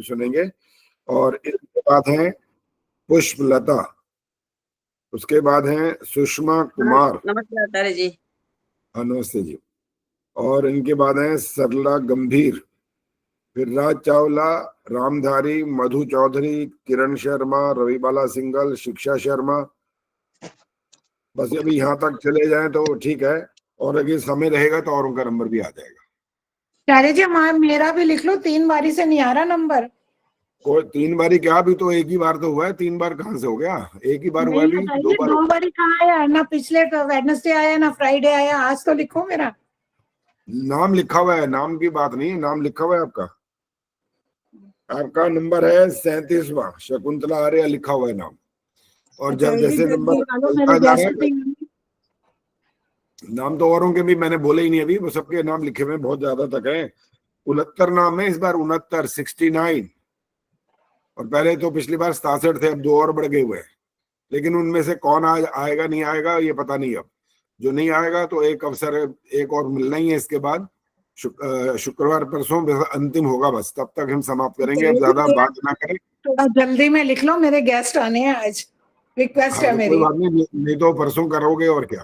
सुनेंगे। और इसके बाद है पुष्पलता, उसके बाद है सुषमा कुमार। नमस्कार आचार्य जी। नमस्ते जी। और इनके बाद है सरला गंभीर, फिर राज चावला, रामधारी, मधु चौधरी, किरण शर्मा, रविबाला सिंगल, शिक्षा शर्मा। बस अभी यहाँ तक चले जाएं तो ठीक है, और अगर समय रहेगा तो और उनका नंबर भी आ जाएगा। आचार्य जी मेरा भी लिख लो, 3 बारी से नहीं आ रहा नंबर। कोई 3 बारी क्या, अभी तो एक ही बार तो हुआ है, 3 बार कहाँ से हो गया? एक ही बार हुआ है, अभी 2 बार। 2 बारी कहाँ आया ना, पिछले वेडनेसडे आया ना फ्राइडे आया, आज तो लिखो मेरा नाम लिखा हुआ है, नाम की बात नहीं है, नाम लिखा हुआ है आपका। आपका नंबर है 37वां, शकुंतला आर्य लिखा हुआ है नाम। और जब जैसे नंबर चलता जा रहा है, नाम तो औरों के भी मैंने बोले ही नहीं अभी, वो सबके नाम लिखे हुए बहुत ज्यादा तक है। 69 नाम है इस बार, 69, 69। और पहले तो पिछली बार 67 थे, अब 2 और बढ़ गए हुए हैं। लेकिन उनमें से कौन आएगा नहीं आएगा ये पता नहीं। अब जो नहीं आएगा तो एक अवसर एक और मिलना ही है इसके बाद। शुक्रवार परसों अंतिम होगा, बस तब तक हम समाप्त करेंगे। अब ज्यादा बात ना करें, थोड़ा जल्दी में लिख लो, मेरे गेस्ट आने हैं आज, रिक्वेस्ट है तो मेरी। कोई बात नहीं तो परसों करोगे और क्या।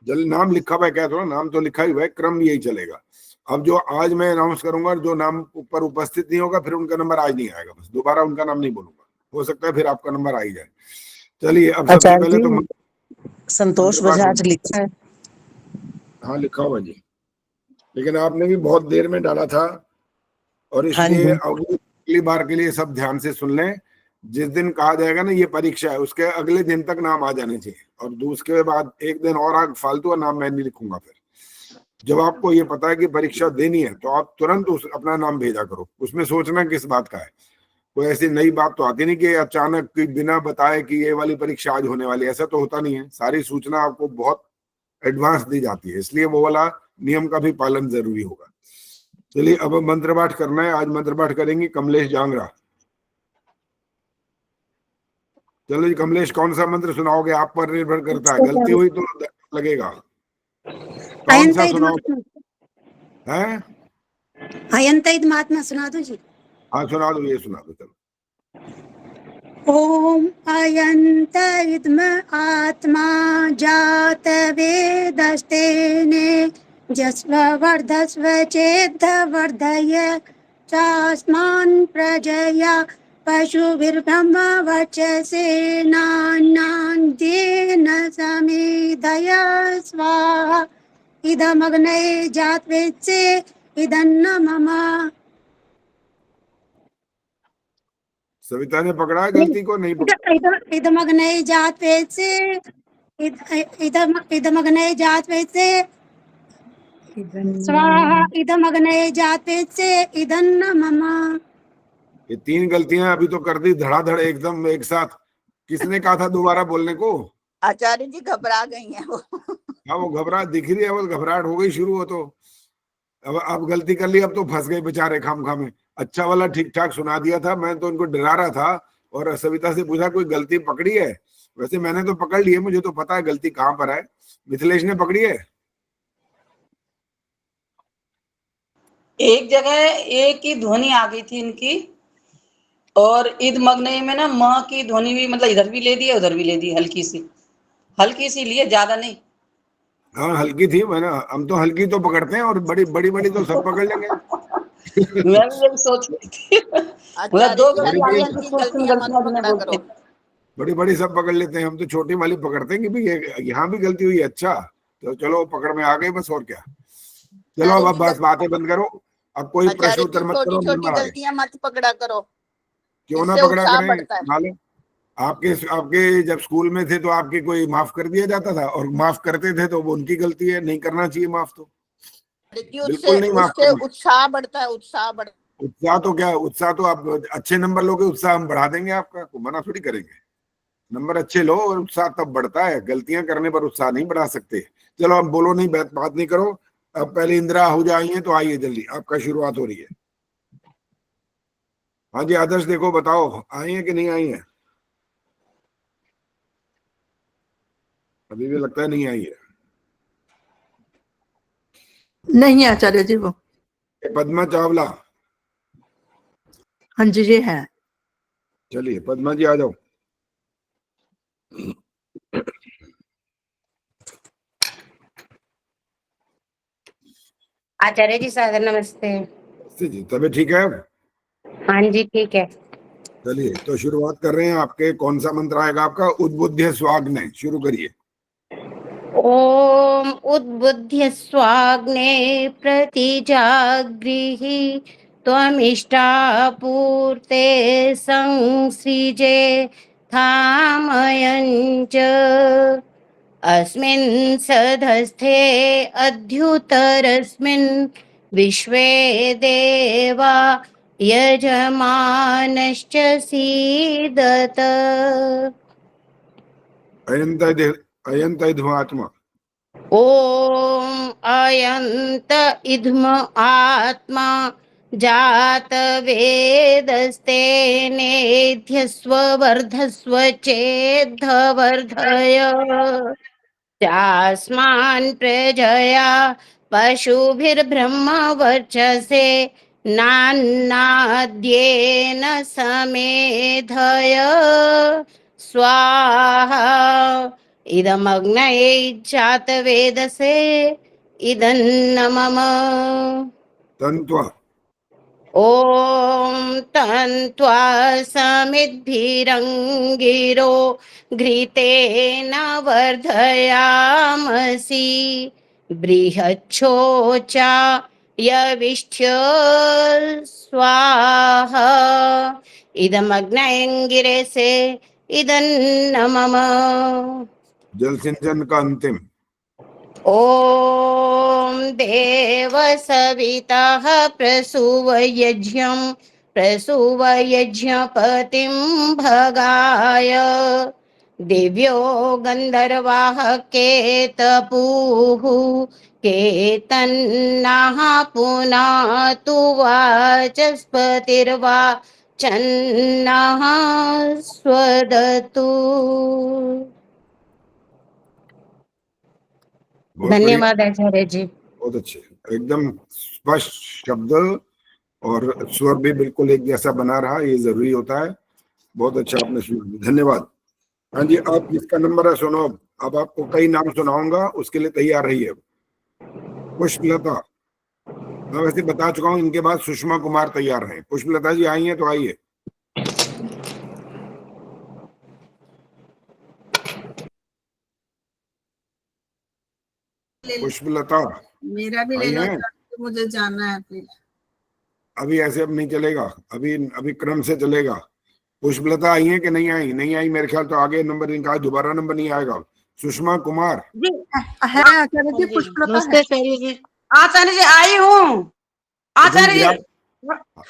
जल्दी नाम लिखा हुआ है, क्या थोड़ा नाम तो लिखा ही हुआ है, क्रम यही चलेगा। अब जो आज मैं अनाउंस करूंगा, जो नाम ऊपर उपस्थित नहीं होगा फिर उनका नंबर आज नहीं आएगा, बस दोबारा उनका नाम नहीं बोलूंगा। हो सकता है फिर आपका नंबर आ ही जाए। चलिए, अब सबसे पहले तो संतोष बजाज लिखा है। हाँ लिखा हुआ जी, लेकिन आपने भी बहुत देर में डाला था, और इसलिए अगली बार के लिए सब ध्यान से सुन लें। जिस दिन कहा जाएगा ना ये परीक्षा है, उसके अगले दिन तक नाम आ जाने चाहिए, और उसके बाद एक दिन और आगे फालतू का नाम मैं नहीं लिखूंगा। फिर जब आपको ये पता है कि परीक्षा देनी है तो आप तुरंत अपना नाम भेजा करो, उसमें सोचना किस बात का है। कोई ऐसी नई बात तो आती नहीं कि अचानक बिना बताए कि ये वाली परीक्षा आज होने वाली है, ऐसा तो होता नहीं है। सारी सूचना आपको बहुत एडवांस दी जाती है, इसलिए वो वाला नियम का भी पालन जरूरी होगा। चलिए, अब मंत्र पाठ करना है। आज मंत्र पाठ करेंगे कमलेश जांगरा। चलो जी, कमलेश कौन सा मंत्र सुनाओगे? आप पर निर्भर करता है, गलती हुई तो लगेगा। कौन सा सुनाओगे? हैं? अयंत महात्मा सुना दो जी। हाँ सुना दो, ये सुना दो चलो। ओम अयंत इद्म आत्मा जात वेदस्तेने जस्व वर्धस्व चेद्ध वर्धय चास्मान् प्रजया पशुभिर्ब्रह्म वचसेनान्येन समेधय स्वाहा इदमग्ने जात्वेत्से इदन्न मम। सविता ने पकड़ा गलती को? नहीं पकड़ा। इदमग्ने जात्वेत्से इदमग्ने जात्वेत्से स्वाहा इदमग्ने जात्वेत्से इदन्न मम। ये 3 गलतियां अभी तो कर दी धड़ाधड़ एकदम एक साथ। किसने कहा था दोबारा बोलने को? आचार्य जी घबरा गई हैं वो। हाँ वो घबराहट दिख रही है, वो घबराहट हो गई शुरू। हो तो अब गलती कर ली, अब तो फंस गए बेचारे खाम में। अच्छा वाला ठीक ठाक सुना दिया था, मैं तो उनको डरा रहा था। और सविता से पूछा कोई गलती पकड़ी है? वैसे मैंने तो पकड़ ली है, मुझे तो पता है गलती कहाँ पर है। मिथिलेश ने पकड़ी है? एक जगह ए की ध्वनि आ गई थी इनकी, और ईद मग्ने में ना माँ की ध्वनि भी, मतलब इधर भी ले दी है उधर भी ले दी, हल्की सी लिए, ज्यादा नहीं। हाँ हल्की थी, मैंने हम तो हल्की तो पकड़ते हैं, और बड़ी बड़ी बड़ी तो सब पकड़ लेंगे। मैं भी यही सोच रही थी। मतलब 2 गलतियां मैंने बोलते। बड़ी बड़ी सब पकड़ लेते हैं, हम तो छोटी वाली पकड़ते हैं कि भाई यहाँ भी गलती हुई। अच्छा तो चलो पकड़ में आ गए बस, और क्या। चलो अब बस बातें बंद करो, अब कोई प्रश्न उत्तर मत करो। छोटी गलतियां मत पकड़ा करो, क्यों ना पकड़ा करें? मालूम आपके जब स्कूल में थे तो आपके कोई माफ कर दिया जाता था, और माफ करते थे तो वो उनकी गलती है, नहीं करना चाहिए माफ। तो बिल्कुल नहीं माफ करना। उत्साह बढ़ता है, उत्साह तो क्या, उत्साह तो आप अच्छे नंबर लोगे, उत्साह हम बढ़ा देंगे आपका, को मना थोड़ी करेंगे। नंबर अच्छे लो और उत्साह तब बढ़ता है, गलतियां करने पर उत्साह नहीं बढ़ा सकते। चलो अब बोलो नहीं, बात नहीं करो। अब पहले इंदिरा आहूजा आई है, तो आइए जल्दी, आपका शुरुआत हो रही है। हाँ जी आदर्श, देखो बताओ आई है कि नहीं आई है? अभी भी लगता है नहीं आई है। नहीं आचार्य जी वो। पद्मा चावला? हाँ जी ये है। चलिए पद्मा जी आ जाओ। आचार्य जी सादर नमस्ते। जी तबीयत ठीक है अब? हाँ जी ठीक है। चलिए तो शुरुआत कर रहे हैं। आपके कौन सा मंत्र आएगा आपका? उद्बुद्ध स्वाग्ने, शुरू करिए। ओम उद्बुद्ध्य स्वाग्ने प्रतिजागृहि त्वमिष्टापूर्ते संसृजे थामयं च अस्मिन् सधस्थे अध्युतरस्मिन् विश्वे देवा यजमानश्च सीदत। अयंत ॐ अयन्त इद्म आत्मा जात वेदस्तेनेध्यस्व वर्धस्व चेद्धवर्धय चास्मान् प्रजया पशुभिर्ब्रह्मवर्चसे नान्नाद्येन समेधय स्वाहा इदमग्नये जातवेदसे इदन्न मम। तन्त्वा ॐ तन्त्वा समिद्भिरङ्गिरो घृतेन वर्धयामसि बृहच्छोचा यविष्ठ्य स्वाहा इदमग्नयङ्गिरेसे इदन्न मम। जल सिंचन का अंतिम। ॐ देवसवितः प्रसूवयज्ञपतिं भगाय दिव्यो गन्धर्वाः केतपुः केतन्नाः पुनातु वाचस्पतिर्वा चन्नः स्वदतु। धन्यवाद आचार्य जी। बहुत अच्छे, एकदम स्पष्ट शब्द और स्वर भी बिल्कुल एक जैसा बना रहा, ये जरूरी होता है। बहुत अच्छा आपने सुना, धन्यवाद। हाँ जी, आप जिसका नंबर है सुनो। अब आपको कई नाम सुनाऊंगा, उसके लिए तैयार रहिए। पुष्पलता, मैं वैसे बता चुका हूँ, इनके बाद सुषमा कुमार तैयार हैं। पुष्पलता जी आई हैं तो आइए। पुष्पलता मेरा भी ले लो, मुझे जाना है प्लीज। अभी ऐसे अब नहीं चलेगा, अभी क्रम से चलेगा। पुष्पलता आई है कि नहीं आई? नहीं आई मेरे ख्याल तो आगे नंबर इनका दोबारा नंबर नहीं आएगा। सुषमा कुमार जी है आचार्य जी, पुष्पलता है। नमस्ते आचार्य जी। आचार्य जी आई हूँ आचार्य जी।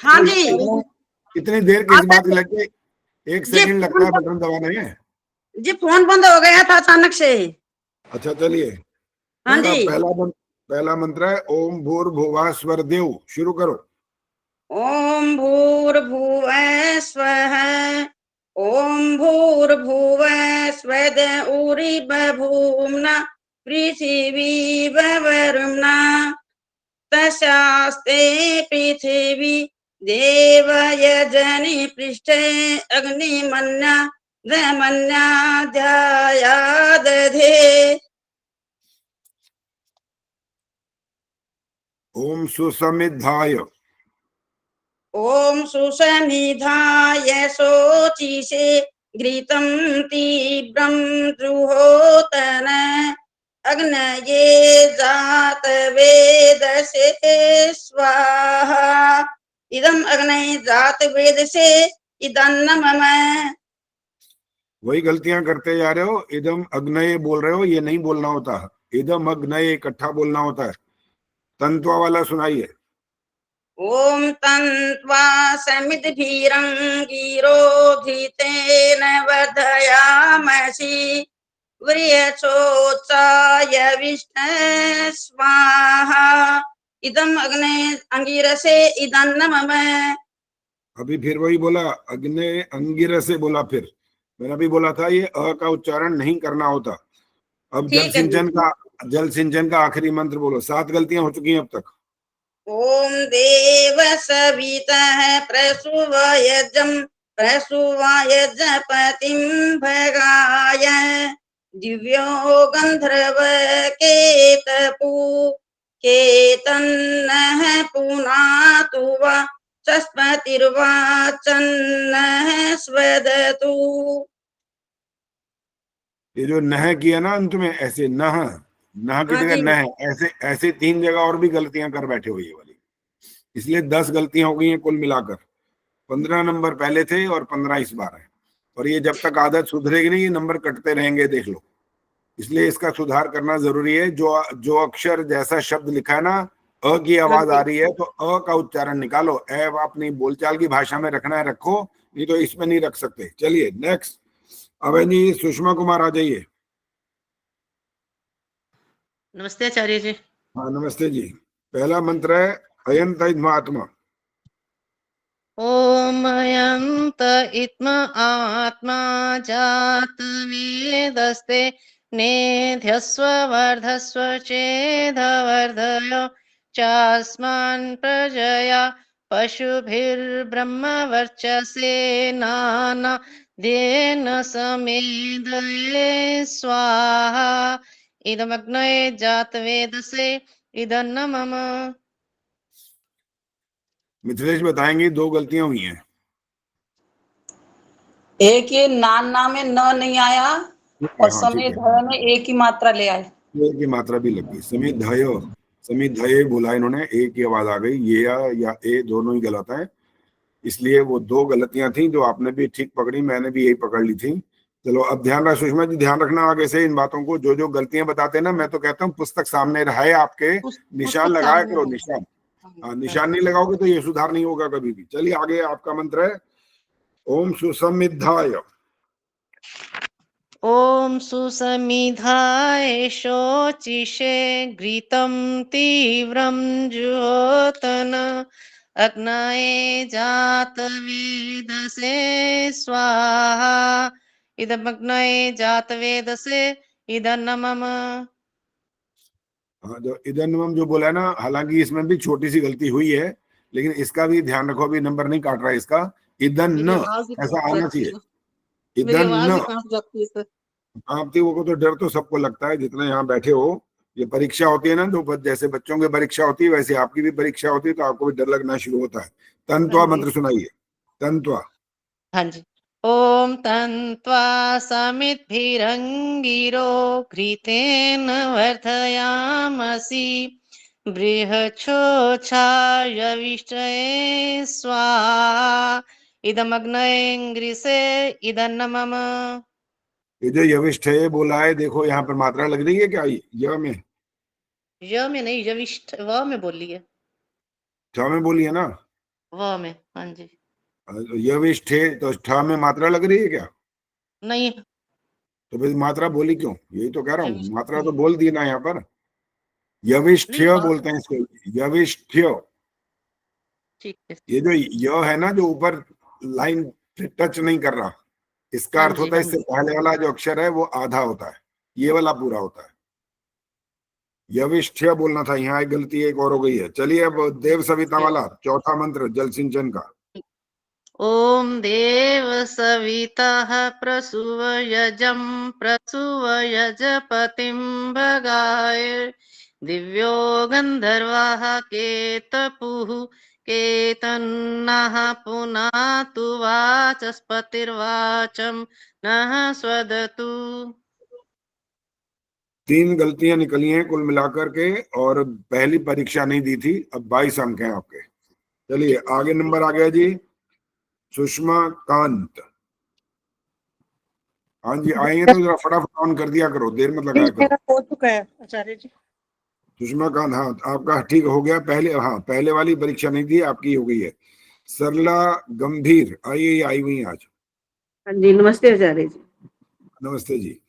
हाँ जी। इतनी देर किस बात लगे? एक सेकंड लगता है बटन दबाने में। जी फोन बंद हो गया था अचानक से। अच्छा चलिए, हाँ जी। पहला मंत्र है ओम भूर्भुवः स्वः देव, शुरू करो। ओम भूर्भुवः स्वः ओम भूर्भुवः स्वः उरि बभूम्ना पृथिवी वरुणा तस्यास्ते पृथिवी देवयजनि पृष्ठे अग्निमन्या दमन्या ध्यायादधे। ओम सुसमिद्धाय ओम सुसमिधाय शोचिषे घृतं तीव्रं द्रुहोतन अग्नये जातवेदसे स्वाहा इदम अग्नये जातवेदसे इदन्न मम। वही गलतियां करते जा रहे हो, इदम अग्नये बोल रहे हो, ये नहीं बोलना होता। इदम अग्नये इकट्ठा बोलना होता है। तंत्वा वाला सुनाइए। ओम तन्त्वा समिद्भिरङ्गिरो घृतेन वर्धयामसि व्रियचोत्साय विष्णु स्वाहा इदम अग्ने अंगिरसे इदन्न मम। अभी फिर वही बोला, अग्ने अंगिरसे बोला। फिर मैंने अभी बोला था ये अ का उच्चारण नहीं करना होता। अब जल सिंचन का आखिरी मंत्र बोलो। 7 गलतियां हो चुकी हैं अब तक। ॐ देव सवितः प्रसुवायजपतिं भगाय दिव्यो गन्धर्व केतन्नः पुनातु वा चस्पतिर्वाचन्नः स्वदतु। ये जो नह किया ना अंत में, ऐसे नह की जगह नह, ऐसे ऐसे 3 जगह और भी गलतियां कर बैठे हो ये वाली, इसलिए 10 गलतियां हो गई हैं कुल मिलाकर। 15 नंबर पहले थे और 15 इस बार है, और ये जब तक आदत सुधरेगी नहीं ये नंबर कटते रहेंगे, देख लो। इसलिए इसका सुधार करना जरूरी है। जो अक्षर जैसा शब्द लिखा है ना, अ की आवाज आ रही है तो अ का उच्चारण निकालो। ए अपनी बोलचाल की भाषा में रखना है रखो, नहीं तो इसमें नहीं रख सकते। चलिए नेक्स्ट, अब जी सुषमा कुमार आ जाइए। नमस्ते आचार्य जी। हाँ नमस्ते जी। पहला मंत्र है अयंत आत्मा। ओम अयंत इत्म आत्मा जात वेदस्ते नेध्यस्व वर्धस्व चेदवर्धयो चास्मान् प्रजया पशुभिर्ब्रह्मवर्चसे नाना देन समेदये स्वाहा इदमग्नये जातवेदसे इदन्न मम। मिथिलेश बताएंगे 2 गलतियां हुई हैं। एक ये नान में न नहीं आया और हाँ समय ठीक है, ध में एक ही मात्रा ले आए। एक की मात्रा भी लग गई। समित धय बोला इन्होंने, एक की आवाज आ गई, ये या ए दोनों ही गलत है। इसलिए वो 2 गलतियां थी जो आपने भी ठीक पकड़ी, मैंने भी यही पकड़ ली थी। चलो अब ध्यान रहा सुषमा जी, ध्यान रखना आगे से इन बातों को। जो गलतियां बताते हैं ना, मैं तो कहता हूँ पुस्तक सामने रहे आपके, निशान लगाया करो, निशान। हाँ निशान नहीं लगाओगे तो ये सुधार नहीं होगा कभी भी। चलिए आगे आपका मंत्र है ओम सुसमिद्धाय। ओम सुसमिधाय शोचिषे घृतं तीव्रं ज्योतन अग्नये जातवेदसे स्वाहा इदमग्नये जातवेदसे इदन्न मम। हाँ जो इदन्वम जो बोला है ना, हालांकि इसमें भी छोटी सी गलती हुई है, लेकिन इसका भी ध्यान रखो, अभी नंबर नहीं काट रहा है इसका। इदन्न ऐसा आना चाहिए, इदन्न। आप वो तो डर तो सबको लगता है जितने यहाँ बैठे हो। ये परीक्षा होती है ना, तो जैसे बच्चों की परीक्षा होती है वैसे आपकी भी परीक्षा होती है, तो आपको भी डर लगना शुरू होता है। तंत्वा मंत्र सुनाइए, तंत्वा। हाँ जी। ओम तन्त्वा समिद्भिरङ्गिरो घृतेन वर्धयामसि बृहच्छोछायविष्टये स्वाहा इदमग्नयेङ्ग्रिसे इदन्न मम। ये जो यविष्ठ है बोला है, देखो यहाँ पर मात्रा लग रही है क्या? य में, य में नहीं, यविष्ठ व में बोली है। ठ में बोली है ना? व में, हाँ जी। यविष्ठ है तो ठ में मात्रा लग रही है क्या? नहीं। तो फिर मात्रा बोली क्यों? यही तो कह रहा हूँ, मात्रा तो बोल दी ना यहाँ पर। यविष्ठ्य बोलते हैं इसको, यविष्ठ्य। ठीक है। ये जो य है ना, जो ऊपर लाइन टच नहीं कर रहा, इसका अर्थ होता है इससे पहले वाला जो अक्षर है वो आधा होता है, ये वाला पूरा होता है। यविष्ठ्य बोलना था, यहाँ एक गलती एक और हो गई है। चलिए अब देव सविता वाला चौथा मंत्र जल सिंचन का। ओम देव सवितः प्रसुवयजं प्रसुवयजपतिं भगाय दिव्यो गन्धर्वः केतपुः केतन्नः पुनातु वाचस्पतिर्वाचं नः स्वदतु। 3 गलतियां निकली हैं कुल मिलाकर के, और पहली परीक्षा नहीं दी थी। अब 22 अंक हैं आपके। चलिए आगे नंबर आ गया जी सुषमा कांत। हाँ जी आएंगे तो जरा फटाफट ऑन कर दिया करो, देर मत लगाया करो। हो चुका है आचार्य जी। सुषमा कांत, हाँ आपका ठीक हो गया। पहले वाली परीक्षा नहीं थी, आपकी हो गई है। सरला गंभीर आइए, आई हुई आज। हाँ जी नमस्ते आचार्य जी। नमस्ते जी।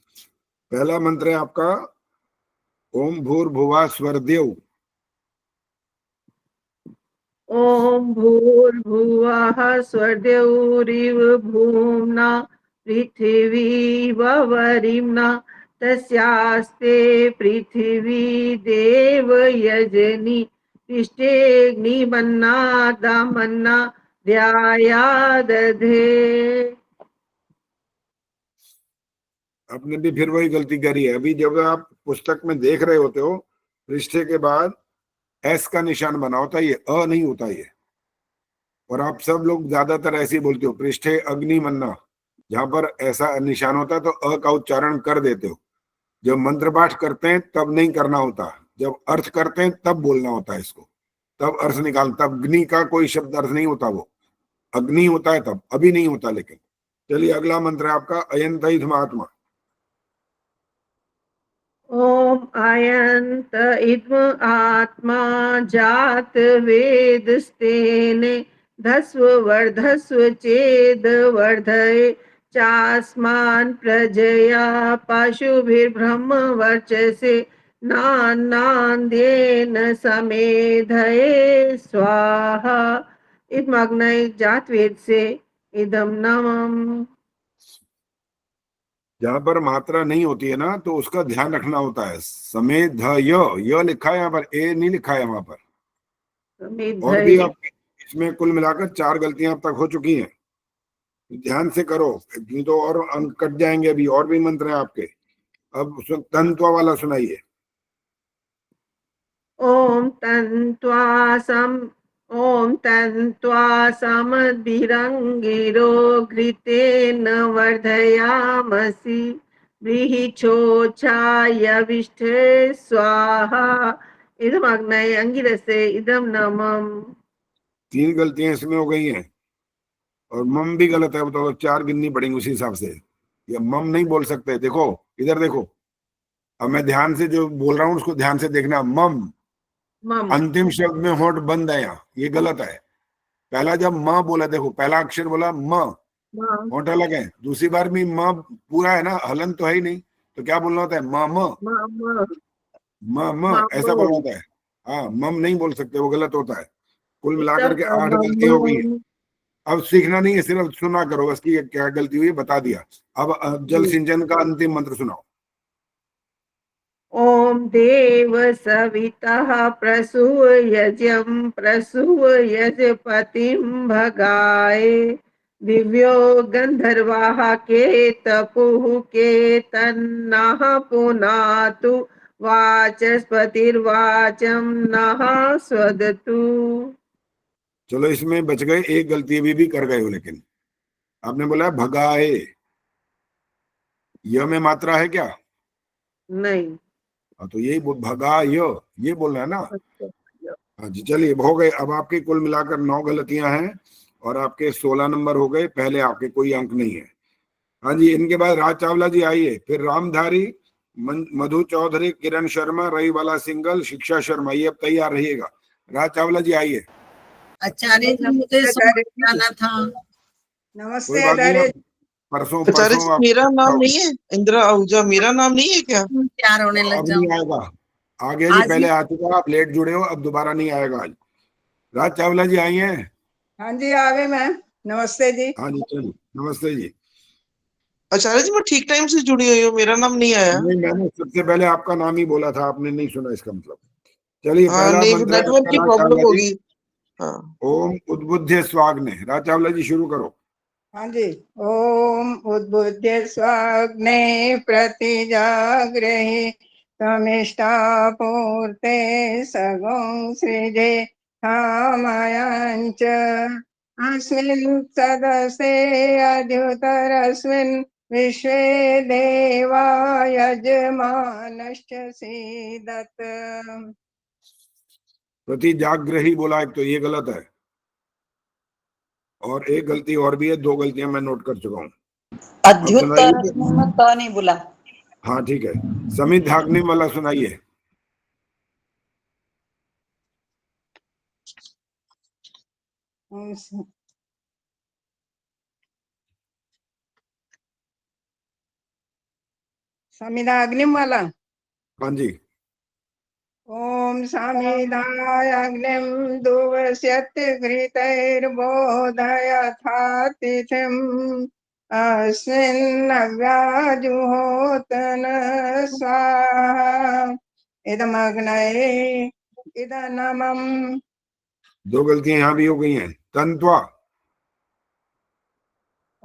पहला मंत्र है आपका ओम भूर्भुवः स्वरदेव। ओम भूर्भुवः स्वरदेवरिव भूम्ना पृथिवी ववरिम्ना तस्यास्ते पृथिवी देव यजनी पृष्ठेऽग्निमन्ना दामन्ना ध्यायादधे। आपने भी फिर वही गलती करी है। अभी जब आप पुस्तक में देख रहे होते हो, पृष्ठे के बाद एस का निशान बना होता है, ये अ नहीं होता ये। और आप सब लोग ज्यादातर ऐसे ही बोलते हो, पृष्ठे अग्नि मन्ना, जहां पर ऐसा निशान होता है तो अ का उच्चारण कर देते हो। जब मंत्र पाठ करते हैं तब नहीं करना होता, जब अर्थ करते हैं तब बोलना होता है इसको, तब अर्थ निकाल। तब अग्नि का कोई शब्द अर्थ नहीं होता, वो अग्नि होता है तब, अभी नहीं होता। लेकिन चलिए अगला मंत्र है आपका अयंत महात्मा। ओम अयंत इद्म आत्मा जात वेदस्तेने धस्व वर्धस्व चेद वर्धये चास्मान् प्रजया पशुभिर्ब्रह्म वर्चसे नान्नाद्येन समेधये स्वाहा। इदमग्नये जात वेद से इदम नमः। जहां पर मात्रा नहीं होती है ना, तो उसका ध्यान रखना होता है। समेध य लिखा है यहाँ पर, ए नहीं लिखा है वहां पर। और भी आप इसमें कुल मिलाकर 4 गलतियां अब तक हो चुकी हैं, ध्यान से करो, नहीं तो और अंक कट जाएंगे। अभी और भी मंत्र हैं आपके। अब तंत्वा वाला सुनाइए। ओम तन्त्वा समद्भिरङ्गिरो घृतेन वर्धयामसि व्रीहिचोच्छायविष्ठे स्वाहा। इदमग्नये अंगिरसे इदम नमः। 3 गलतियां इसमें हो गई हैं, और मम भी गलत है। बताओ 4 गिननी पड़ेंगी उस हिसाब से। या मम नहीं बोल सकते, देखो इधर देखो। अब मैं ध्यान से जो बोल रहा हूँ उसको ध्यान से देखना। मम अंतिम शब्द में होठ बंद है, यहाँ ये गलत है। पहला जब म बोला, देखो पहला अक्षर बोला म, होठ अलग है। दूसरी बार भी म पूरा है ना, हलन तो है ही नहीं, तो क्या बोलना होता है? म ऐसा बोलना होता है। हाँ, मम नहीं बोल सकते, वो गलत होता है। कुल मिलाकर के 8 गलती हो गई है। अब सीखना नहीं है, सिर्फ सुना करो बस की क्या गलती हुई बता दिया। अब जल सिंचन का अंतिम मंत्र सुनाओ। ओम देव सवितः प्रसूयजं प्रसूयजपतिं भगाय दिव्यो गंधर्वाः के तपुः के तन्नः पुनातु वाचस्पतिर्वाचं नः स्वदतु। चलो इसमें बच गए, एक गलती भी कर गए हो। लेकिन आपने बोला भगाए, य में मात्रा है क्या? नहीं। हाँ, तो यही भगा ये बोलना है ना। हाँ जी, चलिए हो गए। अब आपके कुल मिलाकर 9 गलतियां हैं, और आपके 16 नंबर हो गए। पहले आपके कोई अंक नहीं है। हाँ जी, इनके बाद राज चावला जी आइए, फिर रामधारी, मधु चौधरी, किरण शर्मा, रही वाला सिंगल, शिक्षा शर्मा। ये अब तैयार रहिएगा। राज चावला जी आइए। आचार्य जी मुझे जाना था। कोई नमस्ते बात नहीं, आचार्य। परसों आचार्य जी आप मेरा नाम नहीं है, इंदिरा आहूजा मेरा नाम नहीं है क्या? तैयार होने लग अब जाऊं। नहीं आएगा। आ गया जी, आज पहले ही आ चुका, आप लेट जुड़े हो, अब दोबारा नहीं आएगा आज। राज चावला जी आई हैं। हाँ जी आवे मैम। नमस्ते जी। हाँ जी, चलिए नमस्ते जी। आचार्य जी मैं ठीक टाइम से जुड़ी हुई हूँ, मेरा नाम नहीं आया। नहीं, मैंने सबसे पहले आपका नाम ही बोला था, आपने नहीं सुना, इसका मतलब। चलिए हाँ पहला नहीं, मंत्र है नेटवर्क आपका की राज प्रॉब्लम चावला जी। होगी। हाँ। ओम उद्बुद्ध स्वाग्ने। राज चावला जी शुरू करो। हाँ जी। ओम उद्बुद्ध स्वाग्ने प्रतिजाग्रहे तमिष्टापूर्ते सगं सृजे कामयांच अस्मिन् सदसे अद्युतरस्मिन् विश्वे देवा यजमानश्च सीदत। प्रतिजाग्रही बोला एक, तो ये गलत है। और एक गलती और भी है, 2 गलतियां मैं नोट कर चुका हूँ। अब अद्युत्तर सुनाइए। में त नहीं बोला। हाँ ठीक है, समित धाग्नि वाला सुनाइए। समिधा अग्निम वाला। हाँ जी। ओम समिधाय अग्निम दुवस्यत् घृतैर्बोधयथातिथिम् अस्मिन्नव्याजुहोतन स्वाहा। इदमग्नये इदनमम्। 2 गलतियां यहाँ भी हो गई हैं। तन्त्वा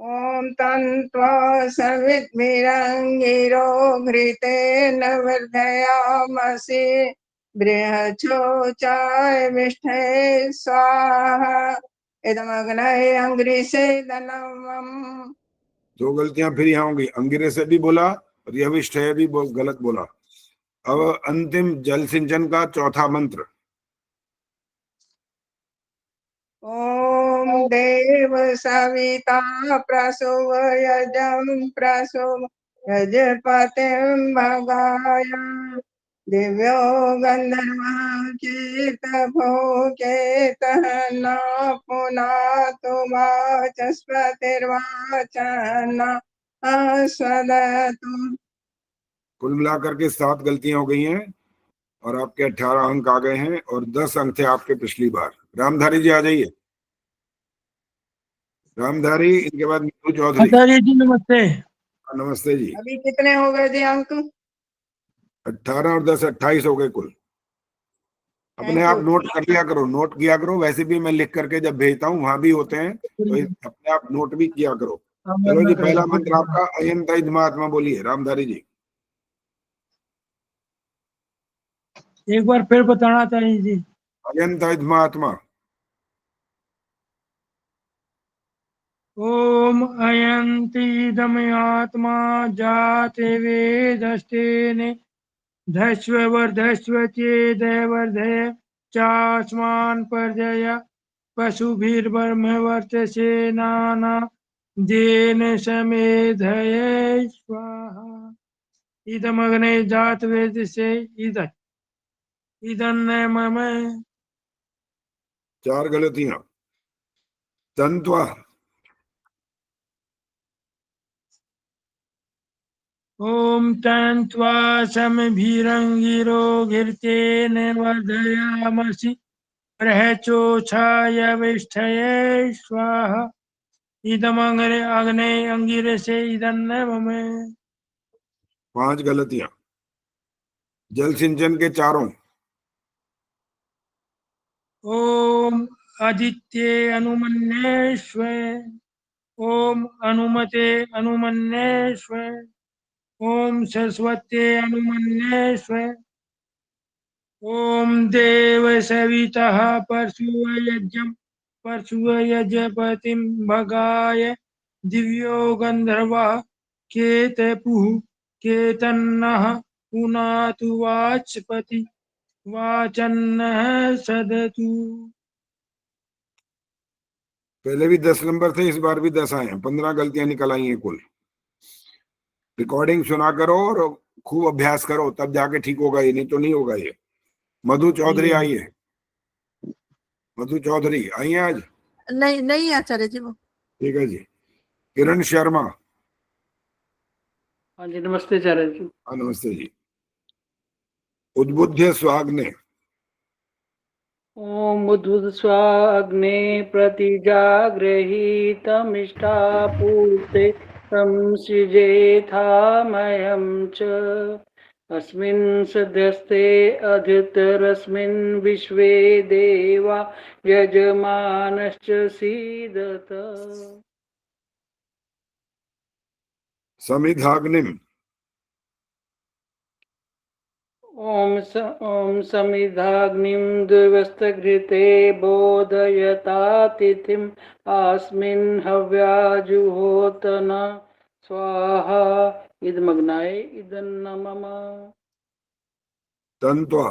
ॐ तन्त्वा सविद्भिरङ्गिरो घृतेन वर्धयामसि बृहच्छोचाय विष्ठे स्वाहा इदमग्नये अङ्घ्रिषे दनमम्। 2 गलतियां फिर यहाँ हो गई। अंगिरे से भी बोला और यविष्ठ है भी गलत बोला। अब अंतिम जल सिंचन का चौथा मंत्र। ॐ देव सविता प्रसुव यजं प्रसुव यजपतिं भगाय दिव्यो गन्धर्वाचेतभोचेतः न पुनातु वाचस्पतिर्वाचन स्वदतु। कुल मिलाकर के 7 गलतियां हो गई हैं और आपके 18 अंक आ गए हैं और 10 अंक थे आपके पिछली बार। रामधारी जी आ जाइए। रामधारी, इनके बाद मीनू चौधरी। आचार्य जी नमस्ते। नमस्ते जी। अभी कितने हो गए जी अंक? 18 और 10 28 हो गए कुल। अपने आप नोट कर लिया करो, नोट किया करो। वैसे भी मैं लिख करके जब भेजता हूँ वहां भी होते हैं, तो अपने आप नोट भी किया करो। चलो जी, पहला मंत्र आपका अयंत महात्मा बोलिए रामधारी जी। एक बार फिर बताना चाहिए जी। अयंत महात्मा। ओम अयंतीदमयात्मा जाते वेदस्तेने धस्वर्धस्व चेदवर्धय चास्मान पर्जय पशुभिर्ब्रह्मवर्चसे नाना देन समेधये स्वाहा इदमग्ने जात वेदसे इदन्न मम। 4 गलतियां। तन्त्वा ओम तन्त्वा समभिरंगिरो घृतेन वर्धयामसि बृहच्छोषाय विष्ठये स्वाहा इदमग्ने अग्ने अंगिरसे इदन्न मम। 5 गलतियां। जल सिंचन के चारों। ओम आदित्ये अनुमन्येष्व ओम अनुमते अनुमन्येष्व ओम सरस्वत्ये अनुमन्येष्व ओम देव सवितः परशुयजपतिं भगाय दिव्यो गंधर्वः केतपुः केतन्नः पुनातु वाचपति वाचन्नः सदतु। पहले भी 10 नंबर थे, इस बार भी 10 आए हैं। 15 गलतियां निकल आई हैं कुल। रिकॉर्डिंग सुना करो और खूब अभ्यास करो, तब जाके ठीक होगा ये, नहीं तो नहीं होगा ये। मधु चौधरी आइए। मधु चौधरी आई हैं आज? नहीं आचार्य जी वो। ठीक है जी। किरण शर्मा। हाँ जी नमस्ते आचार्य जी। हाँ नमस्ते जी। उद्बुद्ध स्वाग्ने। ओम उद्भुत स्वाग्ने प्रतिजागृहीतमिष्टापूर्ते संसृजेथामयं च अस्मिन् सदस्ते अधितरस्मिन् विश्वे देवा यजमानश्च सीदत। समिधाग्निम। ओम समिधाग्निं दुर्वस्तघृते बोधयतातिथिम् अस्मिन् हव्याजुहोतन स्वाहा इदमग्नाय इदन्न मम। तन्त्वा।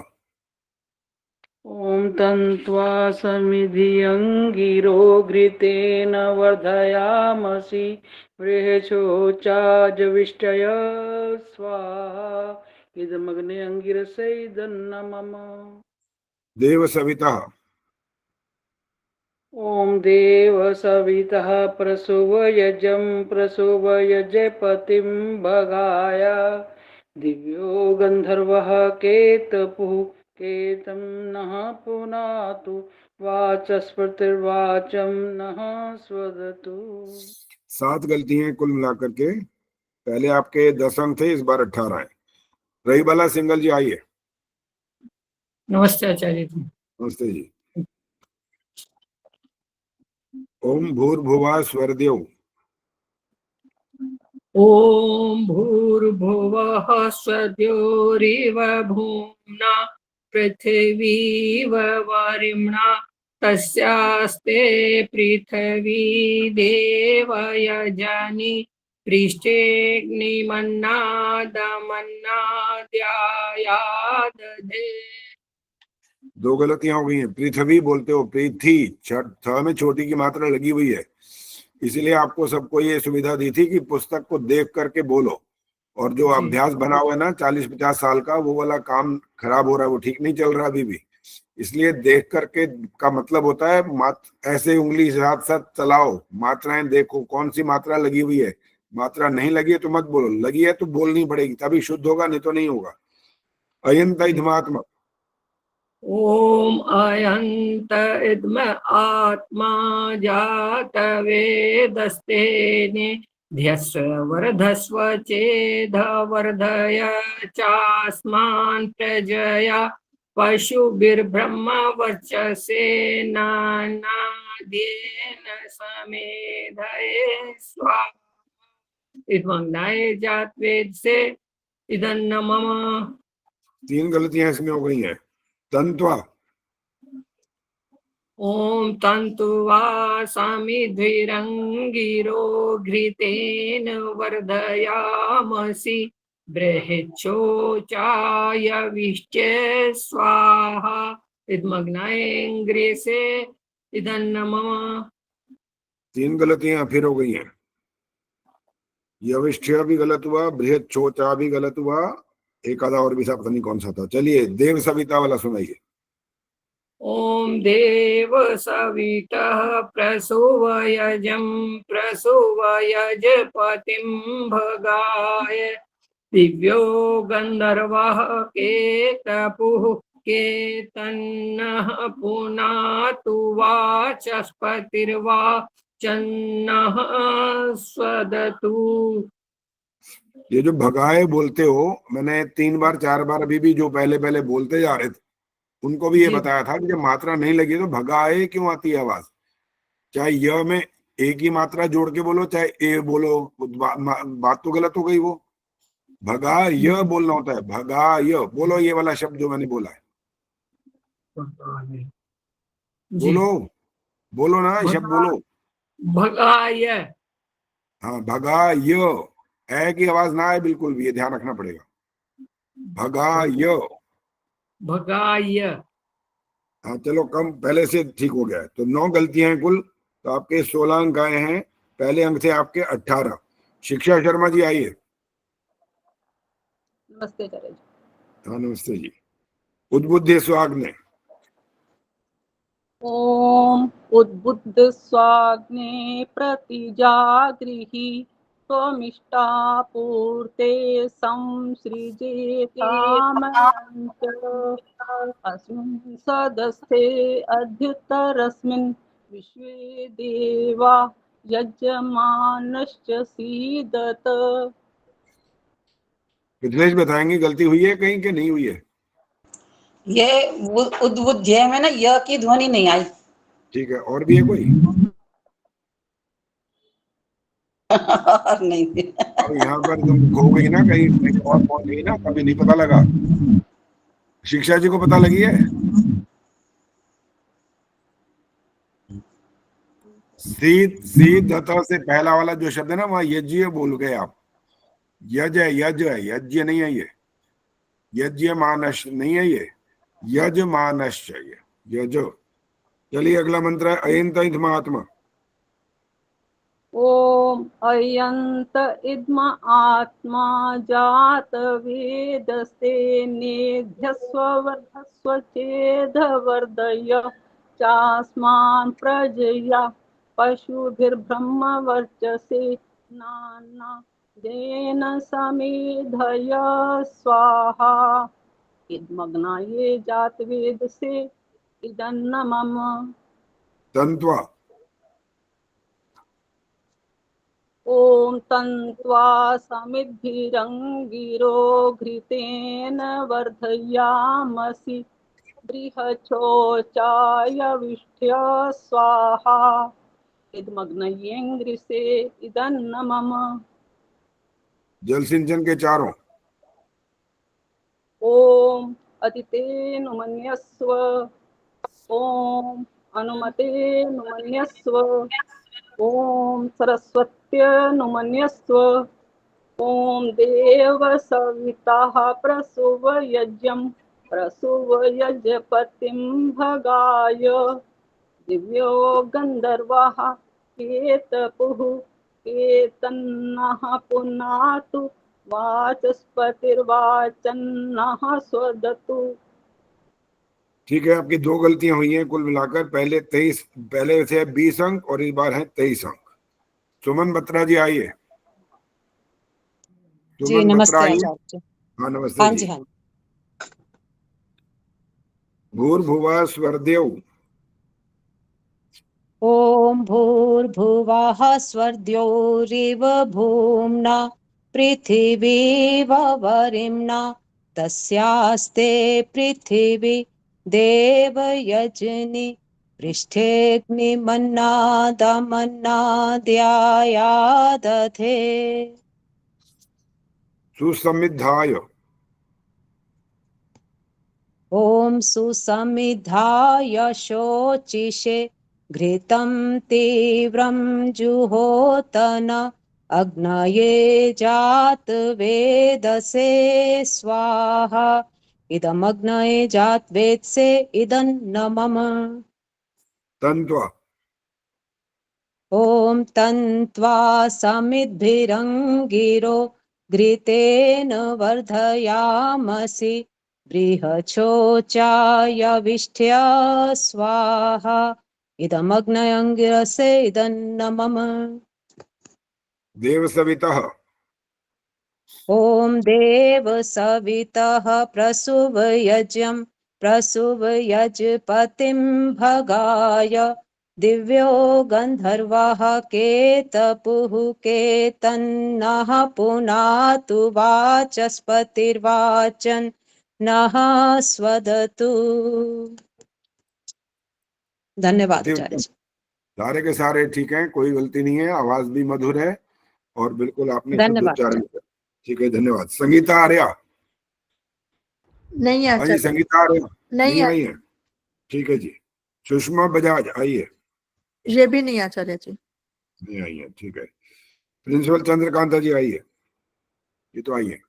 ओम तन्त्वा समिधियङ्गिरो घृतेन वर्धयामसि बृहच्छोचाजविष्टय स्वाहा इदमग्ने अंगिरसे इदन्न मम। देव सविता। ओम देव सवितः प्रसुवयजं प्रसुवयजपतिं भगाय दिव्यो गंधर्वः केतपुः केतं नः पुनातु वाचस्पतिर्वाचं नः स्वदतु। 7 गलतियां कुल मिलाकर के। पहले आपके 10 अंक थे, इस बार 18 है। रही बाला सिंगल जी आइए। नमस्ते आचार्य जी। नमस्ते जी। ओम भूर्भुवः स्वरदेव। ओम भूर्भुवः स्वद्योरिव भूम्ना पृथिवीव वरिम्णा तस्यास्ते पृथिवी देवयजनि पृष्ठेऽग्निमन्नादमन्नाद्यायादधे। दो गलतियां हो गई हैं। पृथ्वी बोलते हो, पृथ्वी थ में छोटी की मात्रा लगी हुई है, इसीलिए आपको सबको ये सुविधा दी थी कि पुस्तक को देख करके बोलो। और जो जी। अभ्यास बना हुआ है ना 40-50 साल का, वो वाला काम खराब हो रहा है, वो ठीक नहीं चल रहा अभी भी। इसलिए देख करके का मतलब होता है ऐसे उंगली साथ साथ चलाओ, मात्राएं देखो कौन सी मात्रा लगी हुई है। मात्रा नहीं लगी है तो मत बोलो, लगी है तो बोलनी पड़ेगी, तभी शुद्ध होगा, नहीं तो नहीं होगा। अयंत इधमात्मा। ओम अयंत इद्म आत्मा जात वेदस्तेने ध्यस्व वर्धस्व चेद वर्धय चास्मान् प्रजया पशुभिर्ब्रह्म वर्चसेन नानाद्येन समेधये स्वाहा। इद्मग्नाय जात वेद से इदन्न मम। 3 गलतियां इसमें हो गई हैं। तंत्वा। ओम तंतुवा समिद्विरंगिरो घृतेन वर्धयामसि बृहच्छोचाय विश्चे स्वाहा। इदमग्नाय से इदन्न मम। 3 गलतियां फिर हो गई हैं। यविष्ठ्य भी गलत हुआ, बृहत चोचा भी गलत हुआ, एक आधा और भी था, पता नहीं कौन सा था। चलिए देव सविता वाला सुनाइए। ओम देव सवितः प्रसुवयजं प्रसुवयजपतिं भगाय दिव्यो गंधर्वः केतपुः केतन्नः पुनातु वाचस्पतिर्वा चन्नः स्वदतु। ये जो भगाए बोलते हो, मैंने 3 बार 4 बार अभी भी जो पहले पहले बोलते जा रहे थे उनको भी ये जी। बताया था कि जब मात्रा नहीं लगी तो भगाए क्यों आती है आवाज। चाहे य में एक ही मात्रा जोड़ के बोलो, चाहे ए बोलो, बात तो गलत हो गई। वो भगा य बोलना होता है, भगा य बोलो। ये वाला शब्द जो मैंने बोला है, जी। बोलो बोलो ना, शब्द बोलो। भगाय। हाँ, भगा य, ए की आवाज ना आए बिल्कुल भी, ये ध्यान रखना पड़ेगा। भगा य। भगाय। हाँ चलो, कम पहले से ठीक हो गया है। तो 9 गलतियां हैं कुल, तो आपके 16 अंक आए हैं। पहले अंक थे आपके 18। शिक्षा शर्मा जी आइए। नमस्ते आचार्य जी। हाँ नमस्ते जी। उद्बुद्ध स्वाग्ने। ओम उद्बुद्ध स्वाग्ने प्रतिजागृहि त्वमिष्टापूर्ते संसृजेतामयञ्च अस्मिन् सदस्थे अध्युत्तरस्मिन् विश्वे देवा यजमानश्च सीदत। मिथिलेश बताएंगे गलती हुई है कहीं कि नहीं हुई है। ये उद्बुद्ध में ना य की ध्वनि नहीं आई। ठीक है, और भी है कोई? नहीं। अब यहाँ पर तुम खो गई ना, कहीं और पहुंच गई ना, कभी नहीं पता लगा। शिक्षा जी को पता लगी है? सीधता से पहला वाला जो शब्द है ना, वहां यज्ञ बोल गए आप। यज है, यज है, यज्ञ नहीं है। ये यज्ञ मानस नहीं है, ये यज मानस चाहिए, यजो। चलिए अगला मंत्र है अयंत महात्मा। ओम अयंत इद्म आत्मा जात वेदस्ते नेध्यस्व वर्धस्व चेद वर्धय चास्मान् प्रजया पशुभिर्ब्रह्म वर्चसे नाना देन समेधय स्वाहा। इद्मग्नाये जात वेद से इदन्न मम। तंत्वा। ओम तन्त्वा समिद्भिरंगिरो घृतेन वर्धयामसि बृहच्छोचाय विष्ठ्य स्वाहा इदमग्नयेङ्ग्रिसे इदन्न मम। जल सिंचन के चारों। ओम अदिते नुमन्यस्व, ओम अनुमते नुमन्यस्व, ओम सरस्वत्य नुमन्यस्व, ओम देव सविता प्रसुव यज्ञं प्रसुव यजपतिं भगाय दिव्यो गंधर्वाः केतपुः केतन्नः पुनातु वाचस्पतिर्वाचन्नः स्वदतु। ठीक है, आपकी 2 गलतियां हुई हैं कुल मिलाकर। पहले से 20 अंक और इस बार है 23 अंक। सुमन बत्रा जी आइए। जी नमस्ते आचार्य जी। हाँ नमस्ते हाँ जी। जी हाँ। भूर्भुवः स्वरदेव। ओम भूर्भुवः स्वर्द्योरिव भूम्ना पृथिवी वरिम्ना तस्यास्ते पृथिवी देवयजनि पृष्ठेऽग्निमन्नादमन्नाद्यायादधे। सुसमिद्धाय। ओम सुसमिधाय शोचिषे घृतं तीव्रं जुहोतन अग्नये जातवेदसे स्वाहा इदमग्नये जातवेदसे इदन्न मम। तन्त्वा। ओम तन्त्वा समिद्भिरङ्गिरो घृतेन वर्धयामसि बृहच्छोचाय विष्ठ्य स्वाहा इदमग्नयङ्गिरसे इदन्न मम। देव सवितः। ओम देव सवितः प्रसुव यज्ञं प्रसुव यजपतिं भगाय दिव्यो गंधर्वाः केतपुः केतन्नः पुनातु वाचस्पतिर्वाचन्नः स्वदतु। धन्यवाद आचार्य जी। सारे के सारे ठीक हैं, कोई गलती नहीं है। आवाज भी मधुर है और बिल्कुल आपने शुद्ध धन्यवाद उच्चारण किया। ठीक है, धन्यवाद। संगीता आर्या। नहीं हाँ जी, आचार्य। संगीता आर्या नहीं आई है। ठीक है जी। सुषमा बजाज आइए। ये भी नहीं आचार्य जी। नहीं आई है, ठीक है। प्रिंसिपल चंद्रकांता जी आइए। ये तो आइए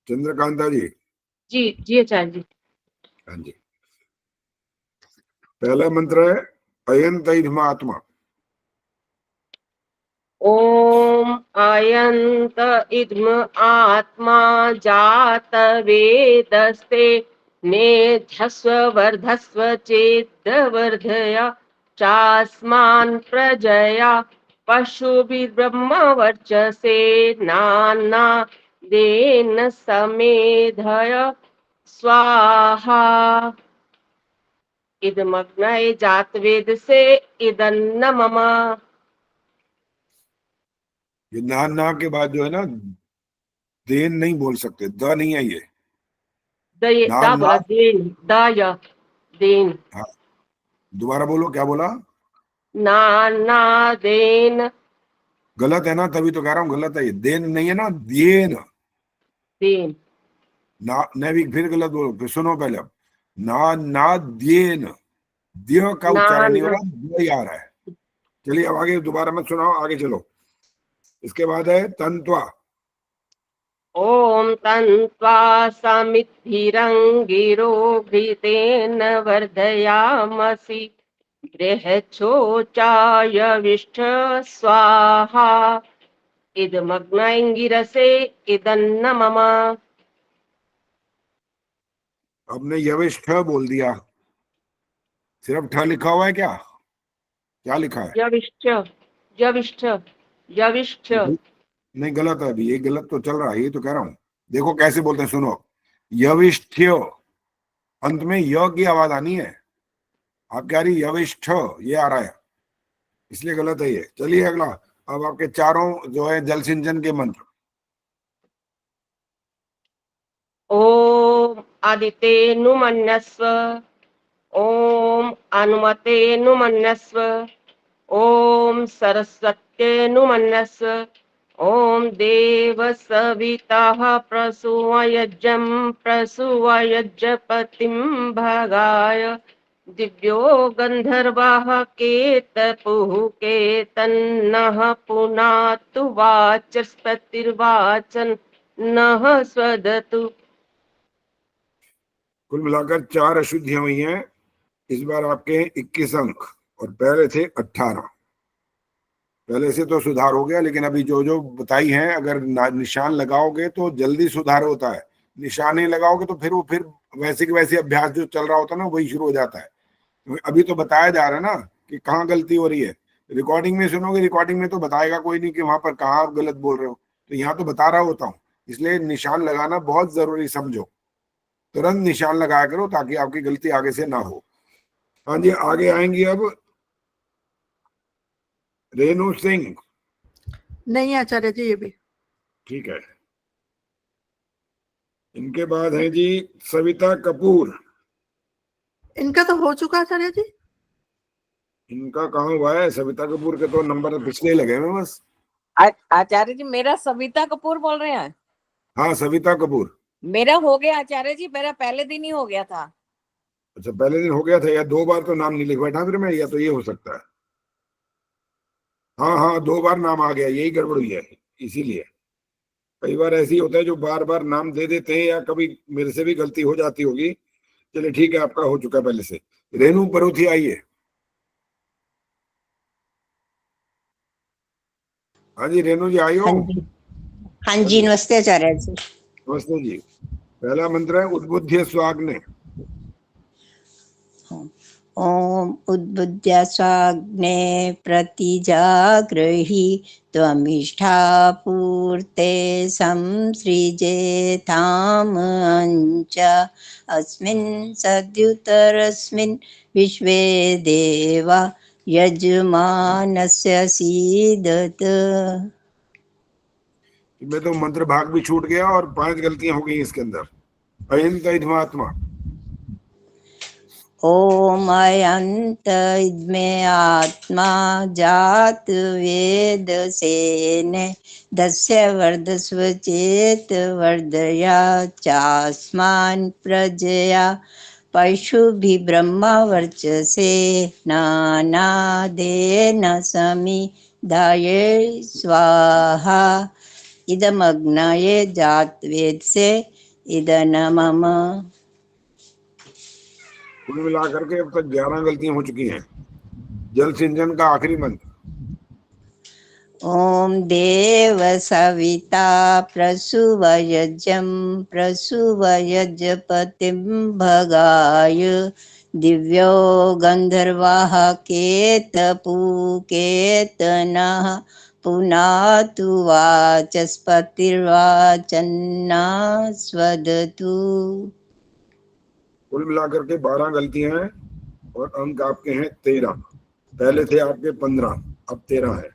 चंद्रकांता जी। जी जी आचार्य जी। हाँ जी। पहला मंत्र है अयंत आत्मा। ओम अयंत इद्म आत्मा जात वेदस्ते नेध्यस्व वर्धस्व चेद्वर्धय चास्मान् प्रजया पशुभिर्ब्रह्म वर्चसे नाना देन समेधय स्वाहा इदमग्नये जातवेदसे इदन्न मम। ये ना के बाद जो है ना, देन नहीं बोल सकते, द नहीं है ये। दा बोला देन, दाया देन। हाँ, दोबारा बोलो, क्या बोला? ना देन। गलत है ना, तभी तो कह रहा हूँ गलत है ये। देन नहीं है ना, देन। देन ना भी फिर गलत बोलो, फिर सुनो पहले। अब ना देन, देह का उच्चारण नहीं हो रहा, दे ही आ रहा है। चलिए अब आगे दोबारा मत सुनाओ, आगे चलो। इसके बाद है तंत्वा। ओम तन्त्वा समिद्भिरङ्गिरो घृतेन वर्धयामसि बृहच्छोचाय विष्ठ स्वाहा इदमग्नयङ्गिरसे इदन्न मम। आपने यविष्ठ बोल दिया, सिर्फ ठ लिखा हुआ है क्या? क्या लिखा है? यविष्ठ यविष्ठ यविष्ठ। नहीं, गलत है अभी, ये गलत तो चल रहा है, ये तो कह रहा हूं। देखो कैसे बोलते हैं, सुनो। यविष्ठ्य, अंत में य की आवाज आनी है। आप कह रही यविष्ठ, ये आ रहा है, इसलिए गलत है ये। चलिए अगला। अब आपके चारों जो है जल सिंचन के मंत्र। अदितेनुमन्यस्व ॐ अनुमतेनुमन्यस्व ॐ सरस्वत्येनुमन्यस्व ॐ देवसवितः प्रसूवयज्ञं प्रसूवयज्ञपतिं भगाय दिव्यो गन्धर्वाः केतपुः केतन्नः पुनातु वाचस्पतिर्वाचन् नः स्वदतु। कुल मिलाकर 4 अशुद्धियां हुई हैं। इस बार आपके 21 अंक और पहले थे 18। पहले से तो सुधार हो गया, लेकिन अभी जो जो बताई हैं अगर निशान लगाओगे तो जल्दी सुधार होता है। निशान नहीं लगाओगे तो फिर वैसे के वैसे अभ्यास जो चल रहा होता है ना वही शुरू हो जाता है। अभी तो बताया जा रहा है ना कि कहाँ गलती हो रही है। रिकॉर्डिंग में सुनोगे, रिकॉर्डिंग में तो बताएगा कोई नहीं कि वहां पर कहाँ आप गलत बोल रहे हो, तो यहाँ तो बता रहा होता हूँ। इसलिए निशान लगाना बहुत जरूरी समझो, तुरंत निशान लगाया करो ताकि आपकी गलती आगे से ना हो। हाँ जी, आगे आएंगी अब रेणु सिंह। नहीं आचार्य जी, ये भी ठीक है। इनके बाद है जी सविता कपूर। इनका तो हो चुका आचार्य जी। इनका कहाँ हुआ है? सविता कपूर के तो नंबर पिछले लगे हुए बस। आचार्य जी मेरा सविता कपूर बोल रहे हैं? हाँ सविता कपूर। मेरा हो गया आचार्य जी, मेरा पहले दिन ही हो गया था। अच्छा, पहले दिन हो गया था, या 2 बार तो नाम नहीं लिख बैठा फिर मैं, या तो ये हो सकता है। हाँ हाँ, 2 बार नाम आ गया, यही गड़बड़ हुई है। इसीलिए कई बार ऐसे ही होता है जो बार बार नाम दे देते हैं, या कभी मेरे से भी गलती हो जाती होगी। चलिए ठीक है, आपका हो चुका पहले से। रेणु परूथी आइए। हाँ जी रेणु जी आई हो। हाँ जी, नमस्ते आचार्य जी। नमस्ते जी। पहला मंत्र है उद्बुद्ध्य स्वाग्ने। ओम उद्बुद्ध्य स्वाग्ने प्रतिजागृहि त्वमिष्ठा पूर्ते संसृजेताम अंच अस्मिन् सद्युतरस्मिन् विश्वे देवा यजमानस्य सीदत। मैं तो मंत्र भाग भी छूट गया और 5 गलतियां हो गई इसके अंदर। अयंत इद्मात्मा। ओम अयंत इद्मे आत्मा जात वेद सेने दस्य वर्धस्व चेत वर्धया चास्मान् प्रजया पशुभि ब्रह्म वर्चसे नानादेन समिधाये स्वाहा इदमग्नये जातवेदसे इदन मम। कुल मिलाकर के अब तक 11 गलतियां हो चुकी हैं। जल सिंचन का आखिरी मंत्र। ओम देव सविता प्रसूवयज्ञं प्रसूवयज्ञपतिं भगाय दिव्यो गंधर्वाः केतपुकेतनः पुनातु वाचस्पतिर्वाचन्ना स्वदतु। कुल मिलाकर के 12 गलतियां हैं और अंक आपके हैं 13। पहले थे आपके 15, अब 13 है।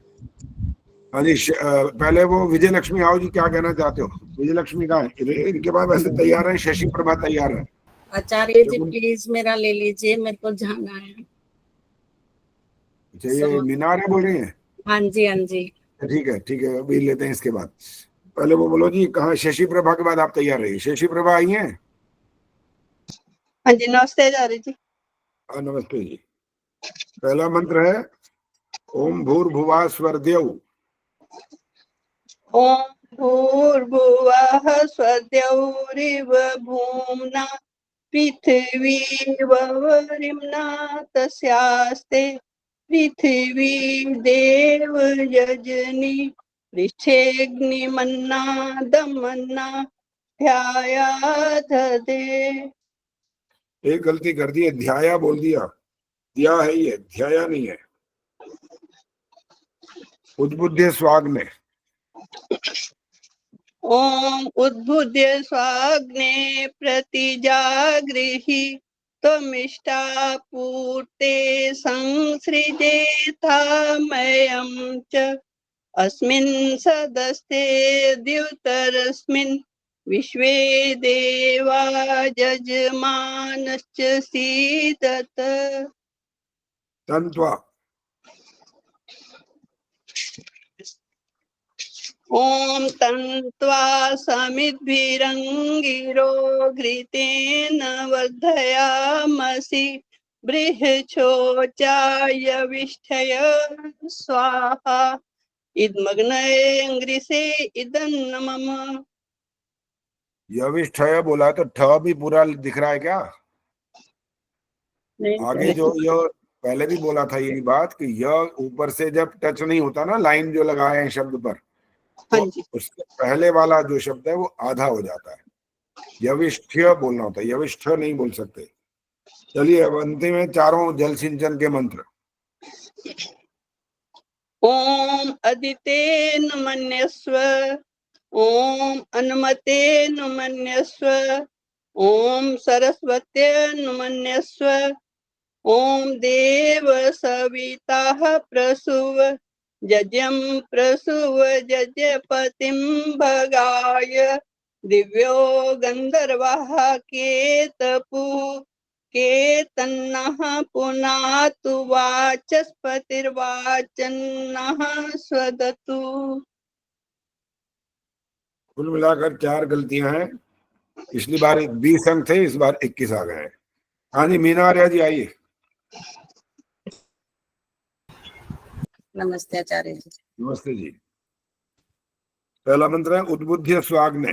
हाँ जी, पहले वो विजय लक्ष्मी आओ जी, क्या कहना चाहते हो? विजय लक्ष्मी कहाँ है? इनके पास वैसे तैयार है, शशि प्रभा तैयार है। आचार्य जी प्लीज मेरा ले लीजिए, मेरे को जाना है। अच्छा, ये मीनार है बोल रही है? हाँ जी हाँ जी। ठीक है ठीक है, अभी लेते हैं इसके बाद। पहले वो बोलो जी, कहाँ शशि प्रभा के बाद आप तैयार रहिए। शशि प्रभा आई हैं? हाँ जी, नमस्ते आचार्य जी। नमस्ते जी। पहला मंत्र है ओम भूर्भुवः स्वरदेव। ओम भूर्भुवः स्वद्यौरिव भूम्ना पृथिवी वरिम्ना तस्यास्ते पृथिवी देव यजनी पृष्ठेऽग्निमन्ना दमन्ना ध्यायाधदे। एक गलती कर दी है, ध्याया बोल दिया। दिया है ये, ध्याया नहीं है। उद्बुद्ध्य स्वाग्ने। ओम उद्बुद्ध्य स्वाग्ने प्रतिजागृहि त्वमिष्टा पूर्ते संसृजेथामयं च अस्मिन् सदस्ते द्युतरस्मिन् विश्वे देवा यजमानश्च सीदत। तन्त्वा ॐ तन्त्वा समिद्भिरङ्गिरो घृतेन वर्धयामसि बृहच्छोचाय विष्ठय स्वाहा इदमग्नये अंग्रिसे इदन्न मम। यविष्ठय बोला तो ठ भी पूरा दिख रहा है क्या? आगे जो यह पहले भी बोला था यही बात कि यह ऊपर से जब टच नहीं होता ना, लाइन जो लगाए हैं शब्द पर, तो उसके पहले वाला जो शब्द है वो आधा हो जाता है। यविष्ठ्य बोलना होता है, यविष्ठ नहीं बोल सकते। चलिए अब अंतिम में चारों जल सिंचन के मंत्र। ओम अदितेन मन्यस्व, ओम अनुमतेन मन्यस्व, ओम सरस्वत्येन मन्यस्व, ओम देव सविताः प्रसूव यज्ञं प्रसूव यज्ञपतिं भगाय दिव्यो गंधर्वाः केतपुः केतन्नः पुनातु वाचस्पतिर्वाचन्नः स्वदतु। कुल मिलाकर 4 गलतियां हैं। पिछली बार 20 अंक थे, इस बार 21 आ गए हैं। हाँ जी, मीना आर्या जी आइए। नमस्ते आचार्य जी। नमस्ते जी। पहला मंत्र है उद्बुद्ध्य स्वाग्ने।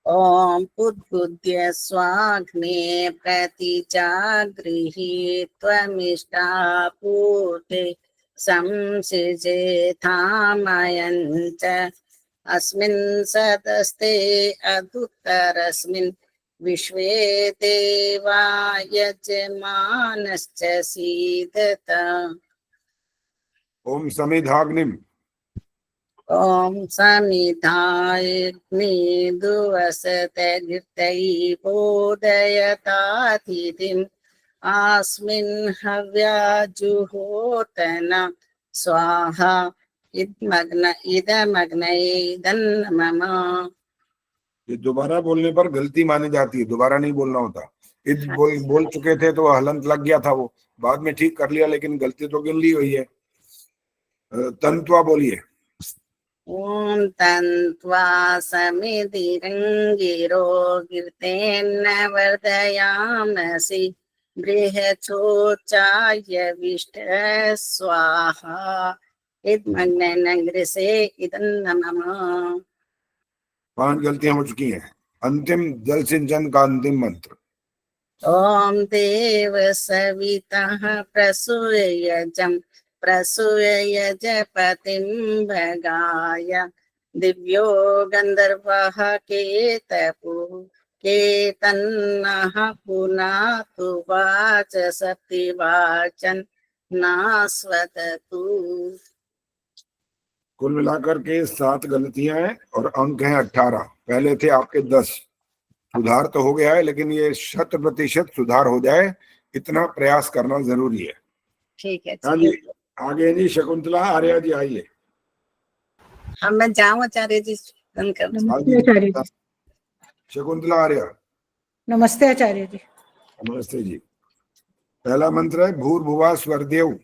ओम उद्बुद्ध्य स्वाग्ने प्रतिजागृहि त्वमिष्टापूर्ते संसिजे थामयञ्च अस्मिन् सदस्ते अधुत्तरस्मिन् विश्वे देवा यजमानश्च सीदत। ओम समिधाग्निम। ओम समिधायग्निर्दुवसतघृतैवोदयतातिथिम् अस्मिन् हव्याजुहोतन स्वाहा इदमग्नये मम। ये दोबारा बोलने पर गलती मानी जाती है, दोबारा नहीं बोलना होता। बोल चुके थे तो हलंत लग गया था, वो बाद में ठीक कर लिया, लेकिन गलती तो गिन ली हुई है। तंत्वा बोलिए। ओम तन्त्वा समिधिरङ्गिरो गिर्तेन्न वर्धयामसि बृहच्छोचाय विष्ट स्वाहा इदमग्नयनग्रसे इदन्न मम। 5 गलतियां हो चुकी हैं। अंतिम जल सिंचन का अंतिम मंत्र। ओम देव सवितः प्रसूयजं प्रसूयजपतिं भगाय दिव्यो गंधर्वः केतपुः केतन्नः पुनातु वाचस्पतिर्वाचन् नास्वदतु। कुल मिलाकर के 7 गलतियां हैं और अंक हैं 18। पहले थे आपके 10। सुधार तो हो गया है, लेकिन ये 100% सुधार हो जाए इतना प्रयास करना जरूरी है। ठीक है। हाँ जी, आगे जी शकुंतला आर्या जी आइए। हम मैं जाऊं आचार्य जी? नमस्ते आचार्य जी। शकुंतला आर्या। नमस्ते आचार्य जी। नमस्ते जी। पहला मंत्र है भूर्भुवा स्वरदेव।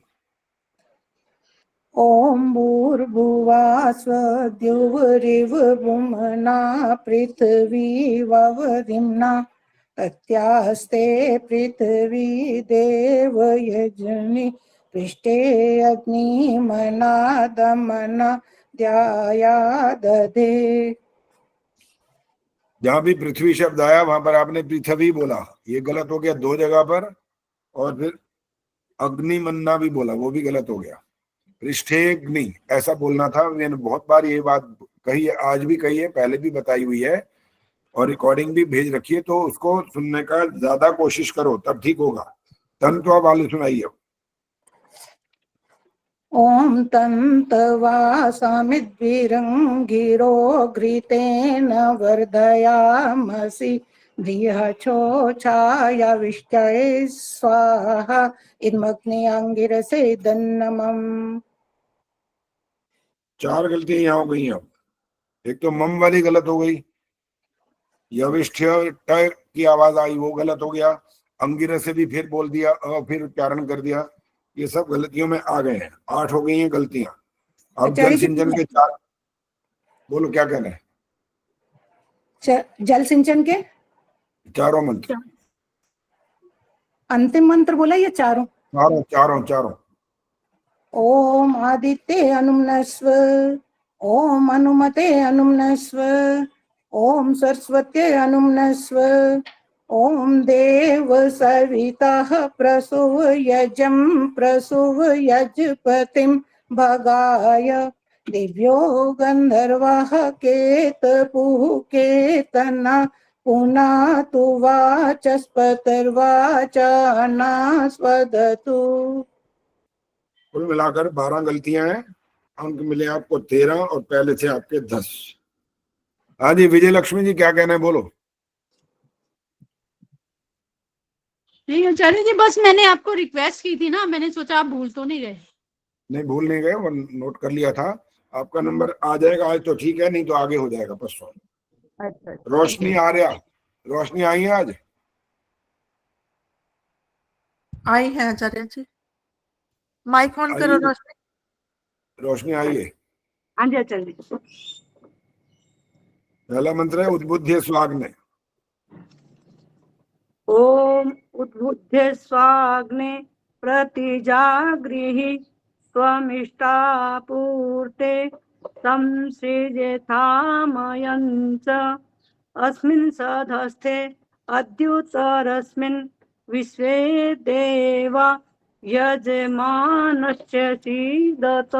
ओम भूर्भुवः स्वद्युर्वृवुर्भुवना पृथिवी ववरिम्ना तस्यास्ते पृथिवी देवयजनि पृष्ठे अग्निमनादमना द्यायादधे। जहां भी पृथ्वी शब्द आया वहां पर आपने पृथ्वी बोला, ये गलत हो गया 2 जगह पर। और फिर अग्निमन्ना भी बोला, वो भी गलत हो गया। पृष्ठेग्नि ऐसा बोलना था। मैंने बहुत बार ये बात कही है, आज भी कही है, पहले भी बताई हुई है और रिकॉर्डिंग भी भेज रखी है, तो उसको सुनने का ज्यादा कोशिश करो, तब ठीक होगा। तंत्वा वाले सुनाइए। ओम तंतवा समिद्भिरङ्गिरो घृतेन वर्धयामसि बृहच्छोचाय विष्टये स्वाहा इदमग्ने अंगिरसे इदन्न मम। 4 गलतियां यहाँ हो गई हैं। एक तो मम वाली गलत हो गई, यविष्ठ ट की आवाज आई वो गलत हो गया, अंगिरा से भी फिर बोल दिया और फिर उच्चारण कर दिया, ये सब गलतियों में आ गए हैं। 8 हो गई हैं गलतियां। अब जल सिंचन के 4, बोलो क्या कहना है? जल सिंचन के चारों मंत्र, अंतिम मंत्र बोला या चारों? चारों। ओम आदित्य अनुमनस्व, ओम अनुमते अनुमनस्व, ओम सरस्वत्ये अनुमनस्व, ओम देव सवितः प्रसूयजं प्रसूयजपतिं भगाय दिव्यो गंधर्वः केतपुः केतना पुनातु वाचस्पतिर्वाचानास्वदतु। कुल मिलाकर 12 गलतियां हैं, अंक मिले आपको 13 और पहले थे आपके 10। हाँ जी विजय लक्ष्मी जी क्या कहना है, बोलो। नहीं आचार्य जी, बस मैंने आपको रिक्वेस्ट की थी ना, मैंने सोचा आप भूल तो नहीं गए। नहीं भूल नहीं गए, वो नोट कर लिया था। आपका नंबर आ जाएगा आज तो ठीक है, नहीं तो आगे हो जाएगा परसों। अच्छा। रोशनी आर्या, रोशनी आई है आज? आई है आचार्य जी, माइक ऑन करो रोशनी। रोशनी आई है? हाँ जी आचार्य जी। पहला मंत्र है उद्बुद्ध स्वाग्ने। ओम उद्बुद्ध स्वाग्ने प्रतिजागृहि स्वमिष्टापूर्ते संसृजेथामयञ्च अस्मिन् सधस्थे अद्युतरस्मिन् विश्वे देवा यजमानश्च सीदत।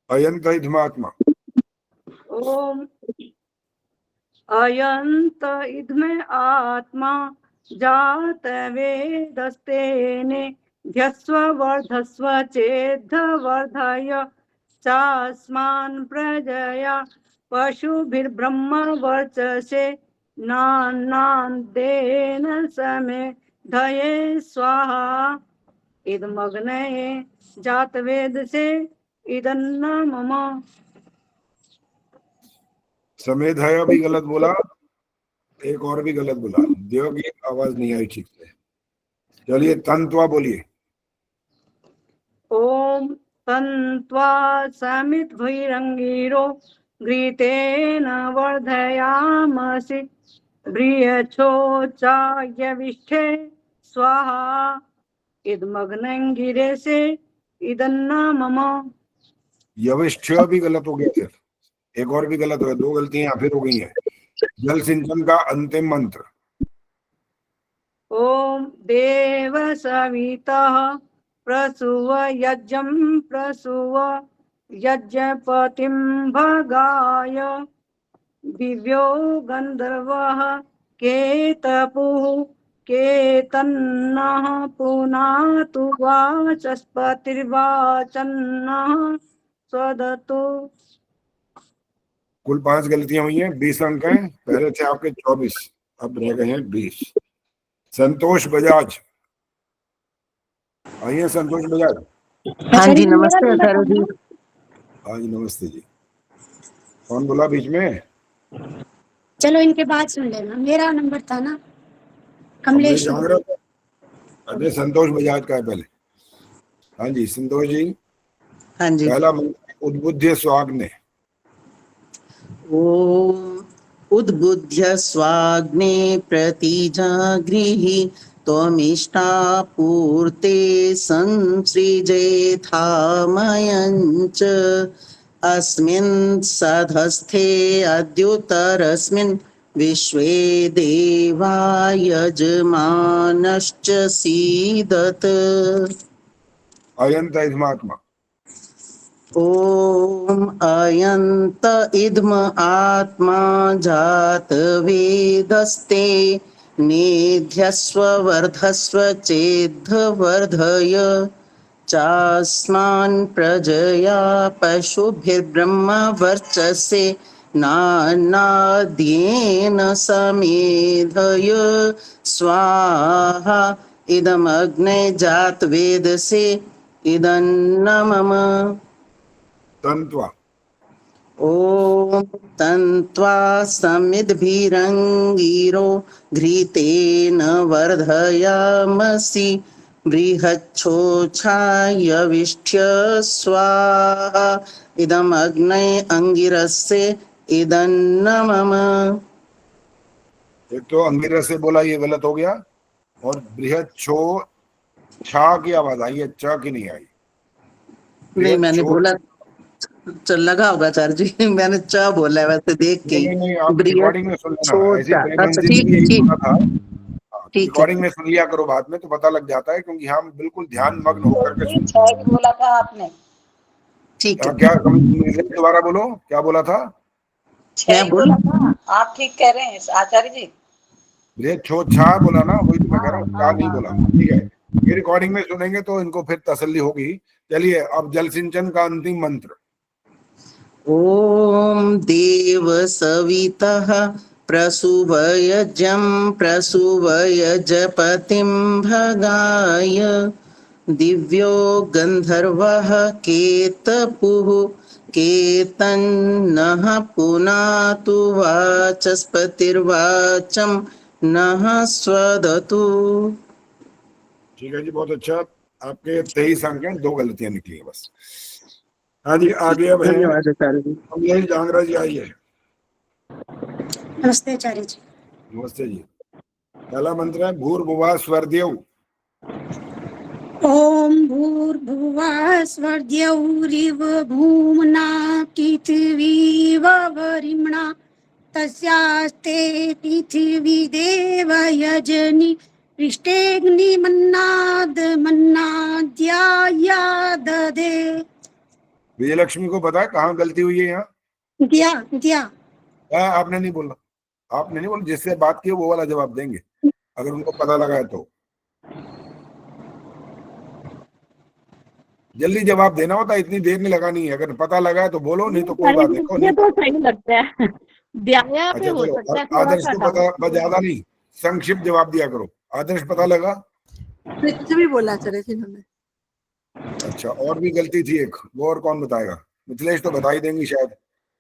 अयंत इधमात्मा। ओम अयंत इद्मे आत्मा जात वेदस्तेने ध्यस्व वर्धस्व चेद्ध वर्धय चास्मान् प्रजया पशुभिर्ब्रह्म वर्चसे नान्नान्देन समे धये स्वाहा इदमग्नये जातवेदसे इदन्न मम। समेधाया भी गलत बोला, एक और भी गलत बोला, देव की आवाज नहीं आई ठीक से। चलिए तंत्वा बोलिए। ओम तन्त्वा समित भैरंगीरो घृतेन वर्धयामसि ब्रियच्छोचायविष्ठे स्वाहा इदमग्नंगिरेसे इदन्न मम। यविष्ठ भी गलत हो गया थे, एक और भी गलत हो गया, 2 गलतियां फिर हो गई हैं। जल सिंचन का अंतिम मंत्र। ओम देव सवितः प्रसूव यज्ञं प्रसूव यज्ञपतिं भगाय दिव्यो गंधर्वः केतपुः केतन्नः पुनातु वाचस्पतिर्वाचन्नः स्वदतु। कुल 5 गलतियां हुई हैं, 20 अंक हैं, पहले थे आपके 24, अब रह गए हैं 20। संतोष बजाज आइए। संतोष बजाज। हाँ जी नमस्ते आचार्य जी। हाँ जी नमस्ते जी। कौन बोला बीच में? चलो इनके बाद सुन लेना, मेरा नंबर था ना कमलेश। अरे संतोष बजाज का है पहले। हाँ जी संतोष जी। हाँ जी। पहला मंत्र उद्बुद्ध स्वाग्ने। ओम उद्बुद्ध्य स्वाग्ने प्रतिजागृहि त्वमिष्टापूर्ते संसृजेथामयञ्च अस्मिन् सधस्थे अद्युतरस्मिन् विश्वे देवा यजमानश्च सीदत। अयंत इधमात्मा। ओम अयंत इद्म आत्मा जात वेदस्ते नेध्यस्व वर्धस्व चेद्ध वर्धय चास्मान् प्रजया पशुभिर्ब्रह्म वर्चसे नानाद्येन समेधय स्वाहा इदमग्ने जातवेदसे इदन्न मम। तंत्वा। ॐ तन्त्वा समिद्भिरङ्गिरो घृतेन वर्धयामसि बृहच्छोछायविष्ठ्य स्वाहा इदम् अग्नये अंगिरस्य इदन्न मम। एक तो अंगिरस से बोला ये गलत हो गया, और बृहद छो छा की आवाज आई है, च की नहीं आई। नहीं मैंने बोला लगा होगा आचार्य जी, मैंने च बोला है वैसे देख के। नहीं आप रिकॉर्डिंग में सुन लेना, ऐसे प्रेमानंद जी ठीक ने यही ठीक बोला था। ठीक रिकॉर्डिंग में सुन लिया करो, बाद में तो पता लग जाता है, क्योंकि हम बिल्कुल ध्यान मग्न होकर के सुनते हैं। छह बोला था आपने, ठीक है। क्या दोबारा बोलो, क्या बोला था? छह बोला था, आप ठीक कह रहे हैं आचार्य जी। ये छो छा बोला ना, वही तो मैं कह रहा हूँ, क्या नहीं बोला। ठीक है, ये रिकॉर्डिंग में सुनेंगे तो इनको फिर तसल्ली होगी। चलिए अब जल सिंचन का अंतिम मंत्र। ओम देव सवितः प्रसूवयजं प्रसूवयजपतिं भगाय दिव्यो गंधर्वः केतपुः केतन्नः पुनातु वाचस्पतिर्वाचं नः स्वदतु। ठीक है जी, बहुत अच्छा। आपके 23 अंक हैं, 2 गलतियां निकली है बस। हाँ जी, आगे अब है धन्यवाद आचार्य जी। कमलेश जांगरा जी, आइए। नमस्ते आचार्य जी। नमस्ते जी। पहला मंत्र है भूर्भुवः स्वरदेव। ओम भूर्भुवः स्वरदेवरिव भूम्ना पृथिवीव वरिम्णा तस्यास्ते पृथिवी देव यजनि पृष्ठेऽग्निमन्नाद मन्नाद्यायाददे। विजयलक्ष्मी को पता है कहाँ गलती हुई है यहाँ? दिया दिया। आपने नहीं बोला, आपने नहीं बोला। जिससे बात की वो वाला जवाब देंगे अगर उनको पता लगा है तो। जल्दी जवाब देना होता है, इतनी देर नहीं लगानी है। अगर पता लगा है तो बोलो, नहीं तो कोई बात नहीं। मुझे तो सही लगता है, ब्याया पे हो सकता है। आदर्श को पता, ज्यादा नहीं, संक्षिप्त जवाब दिया करो। आदर्श पता लगा? भी बोला आचार्य जी इन्होंने। अच्छा, और भी गलती थी एक, वो और कौन बताएगा? मिथिलेश तो बता ही देंगी शायद,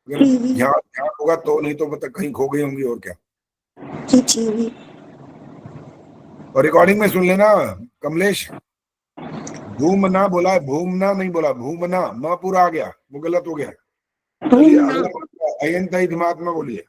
अगर ध्यान होगा तो, नहीं तो पता कहीं खो गई होंगी और क्या। और रिकॉर्डिंग में सुन लेना कमलेश, भूमना बोला है, भूमना नहीं बोला, भूमना, म पूरा आ गया, वो गलत हो गया। चलिए अगला अयंत इदमात्मा बोलिए।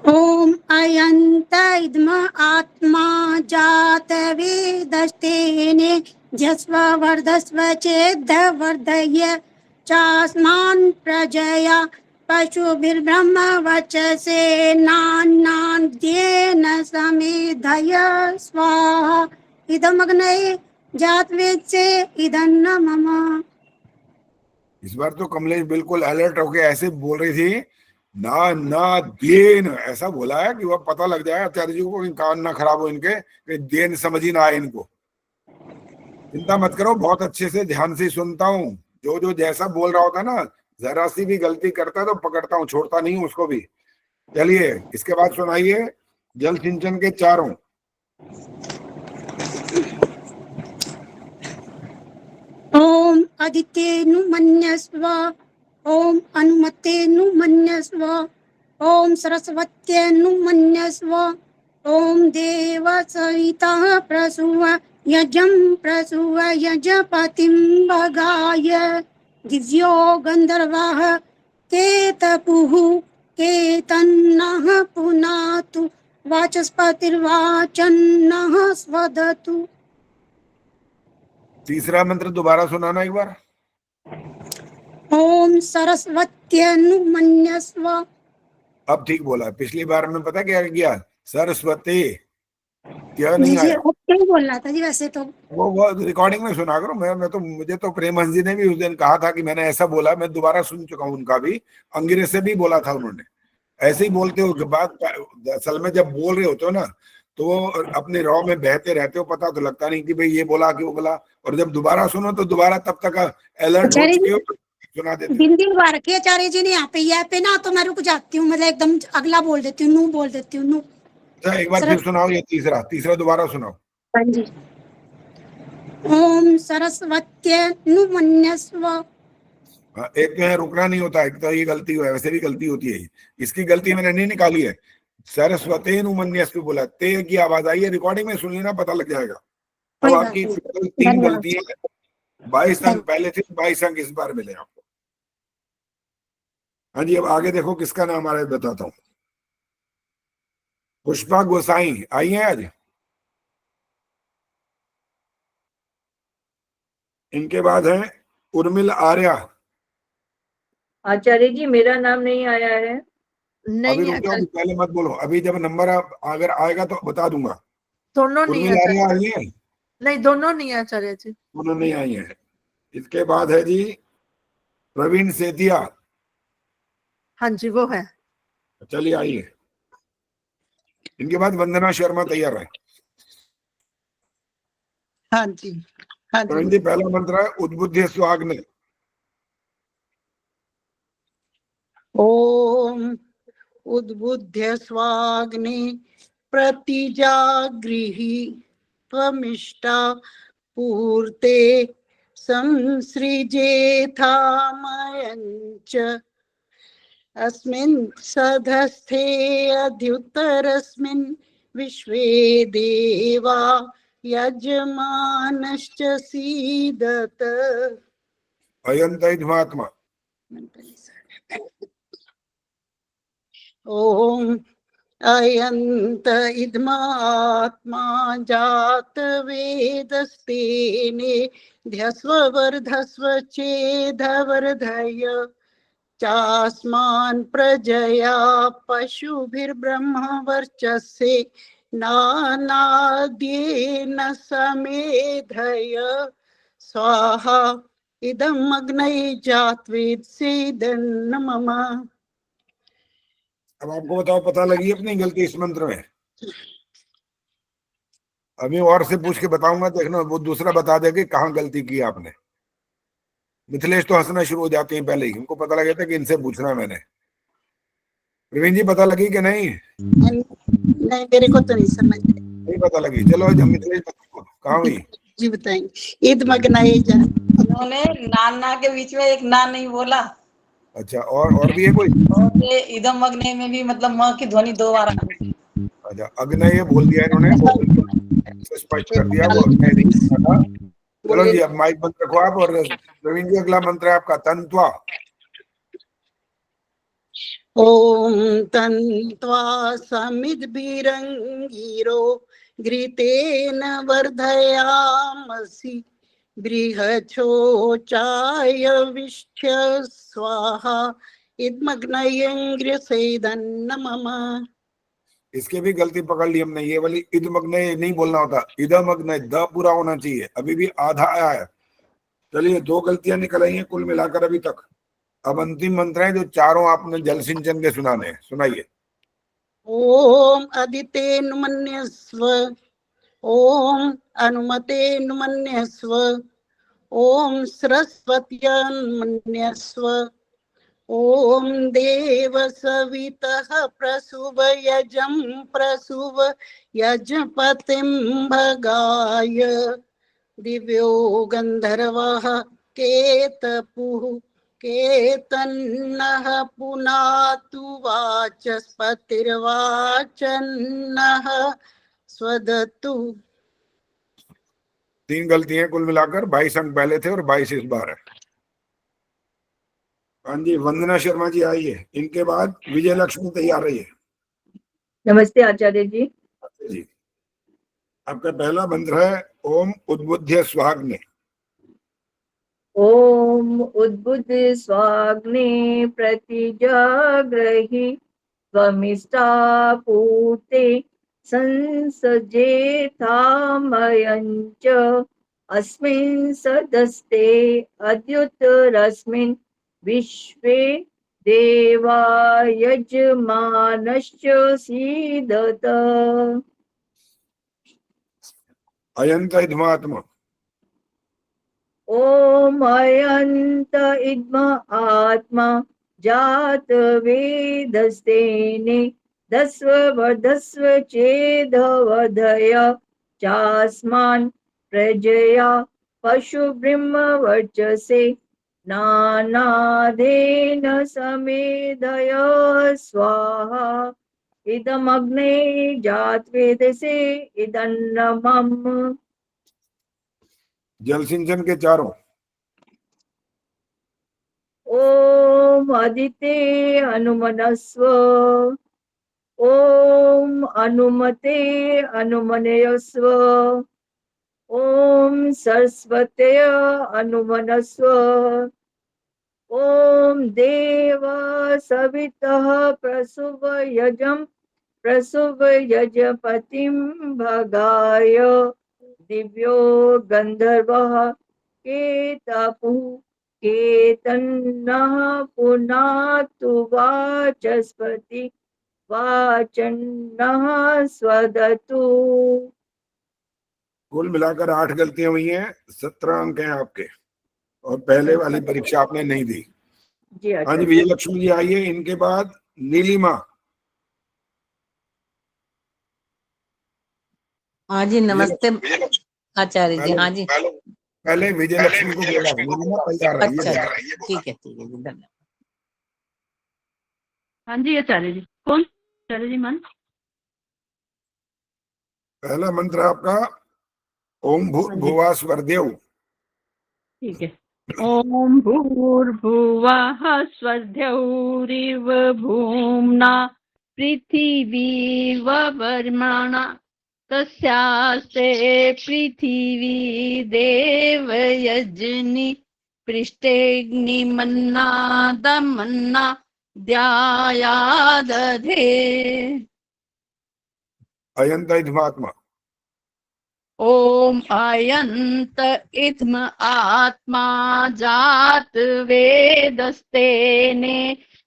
ओम अयंत इदम आत्मा जात वेदस्तेने जस्व वर्धस्व चेद्ध वर्धय चास्मान् प्रजया पशुभिर्ब्रह्म वचसे नान्नाद्येन समेधय स्वाहा इदमग्नये जातवेत्से इदन्न मम। इस बार तो कमलेश बिल्कुल अलर्ट होके ऐसे बोल रही थी, ना ना देन, ऐसा बोला है कि वह पता लग जाए आचार्य जी को, कान ना खराब हो इनके, कि देन समझ ही ना आए इनको। चिंता मत करो, बहुत अच्छे से ध्यान से सुनता हूँ। जो जो जैसा बोल रहा होता ना, जरा सी भी गलती करता है तो पकड़ता हूँ, छोड़ता नहीं हूँ उसको भी। चलिए इसके बाद सुनाइए जल सिंचन के चारों। ओम आदित्येनुमन्यस्व ओम अनुमतेनुमन्यस्व ओम सरस्वत्येनुमन्यस्व ओम देव सवितः प्रसूव यजं प्रसूव यजपतिं भगाय दिव्यो गंधर्वः केतपुः केतन्नः पुनातु वाचस्पतिर्वाचन्नः स्वदतु। तीसरा मंत्र दोबारा सुनाना एक बार। ओम सरस्वत्यनुमन्यस्व। अब ठीक बोला, पिछली बार में पता क्या किया, सरस्वती क्या नहीं आया। क्या बोलना था जी वैसे तो, वो रिकॉर्डिंग में सुना करो। मैं तो, मुझे तो प्रेमहंस जी ने भी उस दिन कहा था कि मैंने ऐसा बोला, मैं दोबारा सुन चुका हूँ उनका भी, अंग्रेज से भी बोला था उन्होंने। ऐसे ही बोलते हो बात, असल में जब बोल रहे होते हो ना तो वो अपने रॉ में बहते रहते हो, पता तो लगता नहीं कि भाई ये बोला कि वो बोला। और जब दोबारा सुनो तो दोबारा तब तक अलर्ट हो चुके हो तो सुना देते। दिन बार के आचार्य जी ने यहाँ पे ना, तो मैं रुक जाती हूँ, मतलब एकदम अगला बोल देती हूँ, नू बोल देती हूँ, नू। एक बार फिर सुनाओ, ये तीसरा दोबारा सुनाओ। हाँ जी। ओम सरस्वत्यनुमन्यस्व हाँ, एक तो है रुकना नहीं होता, एक तो ये गलती हुआ है, वैसे भी गलती होती है। इसकी गलती मैंने नहीं निकाली है। सरस्वती नुमन्यस्व बोला, ते की आवाज आई है, रिकॉर्डिंग में सुन लेना, पता लग जाएगा। अब कोई बात आपकी नहीं। टोटल 3 धन्यवाद। गलतियां हैं। 22 अंक पहले थे, 22 अंक इस बार मिले आपको। हाँ जी, अब आगे देखो किसका नाम आ रहा है, बताता हूँ। पुष्पा गोसाई आई है आज। इनके बाद है उर्मिल आर्या। आचार्य जी मेरा नाम नहीं आया है। अभी रुक जाओ, पहले मत बोलो, अभी जब नंबर अगर आएगा तो बता दूंगा। दोनों नहीं उर्मिल है आर्या आचार्य। आई है? नहीं, दोनों नहीं है आचार्य जी। दोनों नहीं आई है। इसके बाद है जी प्रवीण सेतिया। हाँ जी, वो है। चलिए आइए। इनके बाद वंदना शर्मा तैयार है। हाँ जी, हाँ प्रवीण जी। जी, पहला मंत्र है उद्बुद्ध स्वाग्ने। ओम उद्बुद्ध स्वाग्ने प्रतिजागृहि त्वमिष्टा पूर्ते संसृजेथामयञ्च अस्मिन् सधस्थे अध्युत्तरस्मिन् विश्वे देवा यजमानश्च सीदत। अयंत इद्मात्मा। ओम अयंत इद्मात्मा जात वेदस्तेने ध्यस्व वर्धस्व चेदवर्धय चास्मान् प्रजया पशुभिर्ब्रह्म वर्चस्से नानाद्येन समेधय स्वाहा इदम् अग्नये जात्वेत्सेदन्न मम। अब आपको बताओ, पता लगी अपनी गलती इस मंत्र में? अभी और से पूछ के बताऊंगा, देखना वो दूसरा बता देगा कहाँ गलती की आपने। मिथिलेश तो हंसना शुरू हो जाते हैं पहले ही, उनको पता लगा था कि इनसे पूछना मैंने। प्रवीण जी, पता लगी कि नहीं? नहीं, मेरे को तो नहीं समझ नहीं पता लगी। चलो जब मिथिलेश कहाँ हुई? जी बताएंगे। ईद मगनाए जा। उन्होंने नाना के बीच में एक ना नहीं बोला। अच्छा, और भी है कोई? और ये इदम अग्नि में भी मतलब म की ध्वनि 2 बार आई। अच्छा, अग्नय बोल दिया इन्होंने, वो स्पष्ट कर दिया, वो अग्नय नहीं था। चलो जी, अब माइक बंद रखो आप। और प्रवीण जी, अगला मंत्र है आपका तंत्वा। ओम तन्त्वा समिद्भिरंगिरो घृतेन वर्धयामसि बृहच्छोचाय विष्ठ्य स्वाहा इदमग्नयेन्द्रसेदन्न मम। इसके भी गलती पकड़ ली हमने, ये वाली इदमग्नय नहीं बोलना होता, इदमग्नय द पूरा होना चाहिए, अभी भी आधा आया है। चलिए, 2 गलतियां निकल आई हैं कुल मिलाकर अभी तक। अब अंतिम मंत्र है जो चारों आपने जल सिंचन के सुनाने हैं, सुनाइए। ओम अदिते नुमन्यस्व ओम अनुमते नुमन्यस्व ओम सरस्वत्यन्मन्यस्व ओम देव सवितः प्रसुव यजं प्रसुव यजपतिं भगाय दिव्यो गंधर्वः केतपुः केतन्नः पुनातु वाचस्पतिर्वाचन्नः स्वदतु। 3 गलतियां कुल मिलाकर 22 अंक पहले थे और 22 इस बार है। हाँ जी, वंदना शर्मा जी आइए। इनके बाद विजय लक्ष्मी तैयार रहिए। नमस्ते आचार्य जी। जी, आपका पहला मंत्र है ओम उद्बुद्ध स्वाग्ने। ओम उद्बुद्ध स्वाग्ने प्रतिजाग्रहि त्वमिष्टा पूते संसजेथामयञ्च अस्मिन् सदस्ते अद्युत्तरस्मिन् विश्वे देवा यजमानश्च सीदत। अयंत इद्मात्मा। ओम अयंत इद्म आत्मा जात वेदस्तेने दस्व वर्धस्व चेदवधय चास्मान् प्रजया पशु ब्रह्म वर्चसे नानादेन समेधय स्वाहा इदमग्ने जातवेदसे इदन्नमम्। जल सिंचन के चारों। ओम अदिते अनुमनस्व, ओम अनुमते अनुमनयस्व, ओम सरस्वतय अनुमनस्व, ओम देव सवितः प्रसुव यजम प्रसुव यजपतिं भगाय दिव्यो गंधर्वः केतपुः केतन्नः पुनातु वाचस्पति वाचन्नः स्वदतु। कुल मिलाकर 8 गलतियां हुई हैं, 17 अंक हैं आपके, और पहले वाली परीक्षा आपने नहीं दी। जी हाँ जी, विजय लक्ष्मी जी आइए। इनके बाद नीलिमा। हाँ जी, नमस्ते आचार्य जी। हाँ जी, पहले विजय लक्ष्मी को बोला, नीलिमा तैयार रहिए। अच्छा ठीक है जी, धन्यवाद। हाँ जी आचार्य जी। कौन आचार्य जी? मन पहला मंत्र आपका ओम भूर्भुवः स्वरदेव। ठीक है। ओम भूर्भुवः स्वरदेवरिव भूम्ना पृथिवी ववर्मणा तस्यास्ते पृथिवी देवयजनि पृष्ठेऽग्निमन्नादमन्ना द्यायादधे। अयंत इध्मात्मा। ओम अयंत इत्म आत्मा जात वेदस्तेने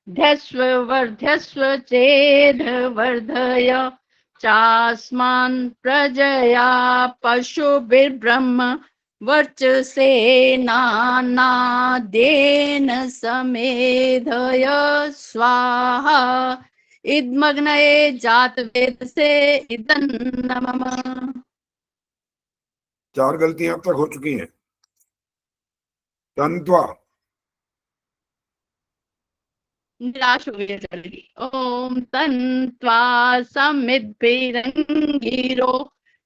ध्यस्व वर्ध्यस्व चेद वर्धय चास्मान् प्रजया पशुभिर्ब्रह्म वर्चसे नानादेन समेधय स्वाहा इदमग्नये जातवेदसे इदन्नमः। 4 गलतियां अब तक हो चुकी हैं। तंत्वा। निराश हो गई चलेगी। ओम तन्त्वा समिद्भिरंगिरो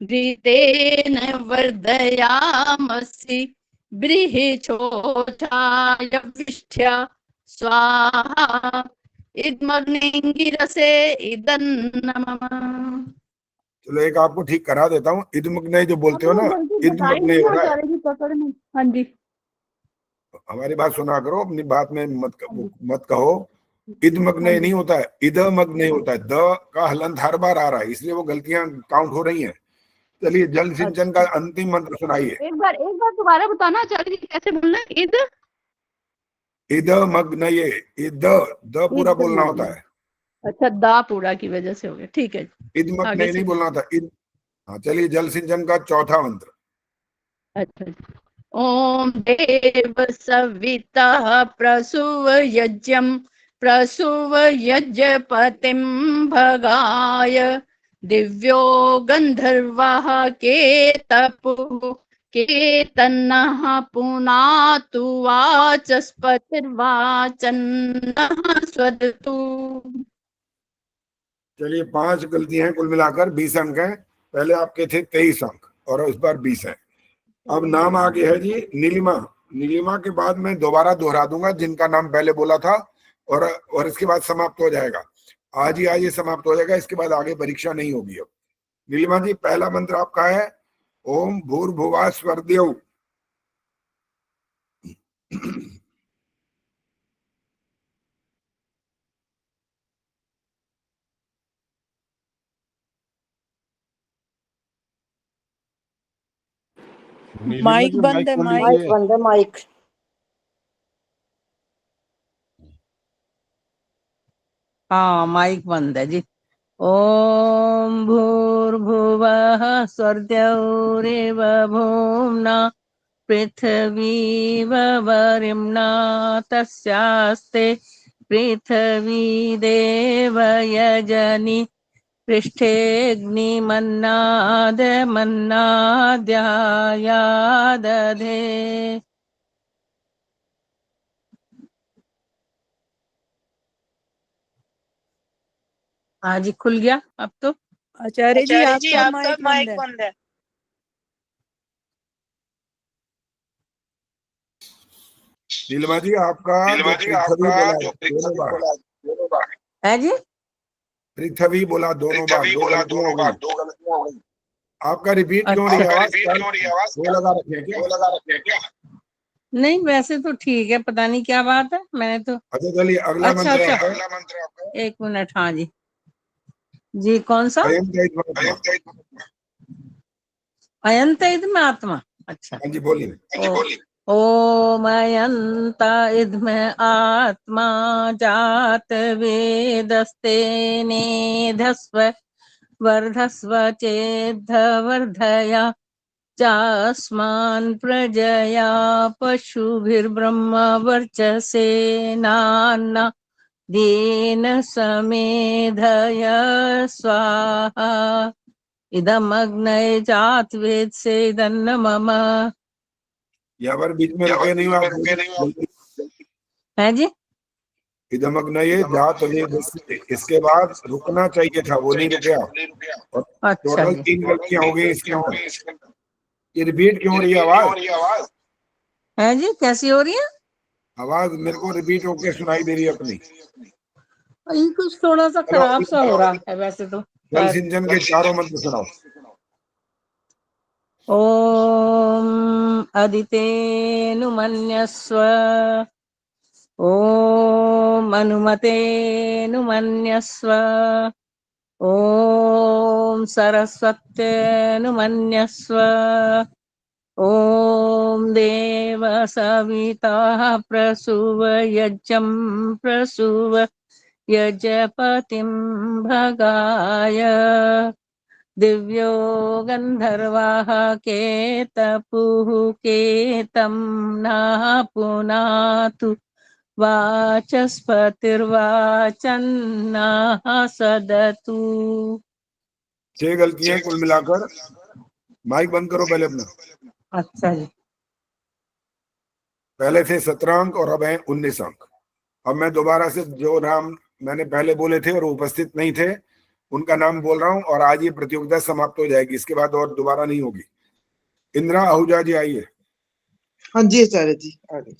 घृतेन वर्धयामसि बृहच्छोषाय विष्ठ्य स्वाहा इदमग्निंगिरसे इदन्नमः। चलो एक आपको ठीक करा देता हूँ। इदमग्नय जो बोलते हो ना, इदमग्नय हो रहा है। हाँ जी, हमारी बात सुना करो, अपनी बात में मत कहो। इदमग्नय नहीं होता है, इदमग्नय होता है। द का हलंत हर बार आ रहा है, इसलिए वो गलतियां काउंट हो रही हैं। चलिए जल सिंचन का अंतिम मंत्र सुनाइए। एक बार दोबारा बताना आचार्य जी कैसे बोलना है? इदमग्नये। द पूरा बोलना होता है। अच्छा, दा पूरा की वजह से हो गया। ठीक है, इदमग्नय नहीं बोलना था। हाँ चलिए जल सिंचन का चौथा मंत्र। अच्छा। ओम देव सविता प्रसुव यज्ञम प्रसुव यज्ञपतिं भगाय दिव्यो गंधर्वः केतपुः केतन्नः पुनातु वाचस्पतिर्वाचन्नः स्वदतु। चलिए 5 गलतियां हैं, कुल मिलाकर 20 अंक हैं। पहले आपके थे 23 अंक और इस बार 20 हैं। अब नाम आगे है जी नीलिमा। नीलिमा के बाद मैं दोबारा दोहरा दूंगा जिनका नाम पहले बोला था, और इसके बाद समाप्त हो जाएगा। आज ये समाप्त हो जाएगा, इसके बाद आगे परीक्षा नहीं होगी। अब नीलिमा जी पहला मंत्र आपका है ओम भूर्भुवः स्वरदेव। माइक बंद है, माइक बंद है, माइक। हाँ, माइक बंद है जी। ओम भूर्भुवः स्वरदेवरिव भूम्ना पृथिवी वरिम्ना तस्यास्ते पृथिवी देवयजनि पृष्ठेऽग्निमन्नादमन्नाद्यायादधे। हाँ जी, खुल गया अब तो। आचार्य जी आपका माइक बंद है। नीलिमा जी आपका जो पृथ्वी बोला दोनों बार है जी, पृथ्वी बोला दोनों बार, दो गलतियां हो गई। आपका रिपीट क्यों रही आवाज? वो लगा रखे हैं क्या? नहीं वैसे तो ठीक है, पता नहीं क्या बात है, मैंने तो। अच्छा चलिए अगला अच्छा मंत्र अच्छा, आपका। 1 मिनट। हाँ जी जी, कौन सा? अयंत इदम आत्मा। अच्छा हाँ जी बोलिए। ओम अयंत इदम आत्मा जात वेदस्ते नेधस्व वर्धस्व चेद्ध वर्धया चास्मान् प्रजया पशुभिर्ब्रह्म वर्चसेनान्न देन समेधय स्वाहा इदमग्नये जातवेदसे इदन्न मम। यहाँ पर बीच में रुके नहीं हो आप। है जी, इदमग्नये जात वेदस्ते, इसके बाद रुकना चाहिए था, वो नहीं रुके आप। और अच्छा टोटल जी। 3 गलतियां हो गई इसके अंदर। ये रिपीट क्यों हो रही है आवाज? है जी, कैसी हो रही है आवाज? मेरे को रिपीट होके सुनाई दे रही है अपनी। ये कुछ थोड़ा सा खराब सा हो रहा है वैसे तो। जल सिंचन के चारों मंत्र सुनाओ। ओम अदितेनु मन्यस्व ओम अनुमतेनु मन्यस्व ओम सरस्वत्यनु मन्यस्व ओम देव सविता प्रसूव यज्ञं प्रसूव यजपतिं भगाय दिव्यो गंधर्वाः केतपुः केतं नः पुनातु वाचस्पतिर्वाचन्नः सदतु। 6 गलतियां कुल मिलाकर। माइक बंद करो पहले अपना। अच्छा जी। पहले थे 17 अंक और अब है 19 अंक। अब मैं दोबारा से जो नाम मैंने पहले बोले थे और उपस्थित नहीं थे उनका नाम बोल रहा हूं, और आज ये प्रतियोगिता समाप्त हो जाएगी, इसके बाद और दोबारा नहीं होगी। इंदिरा आहूजा जी आइए। हाँ जी आचार्य जी आगे।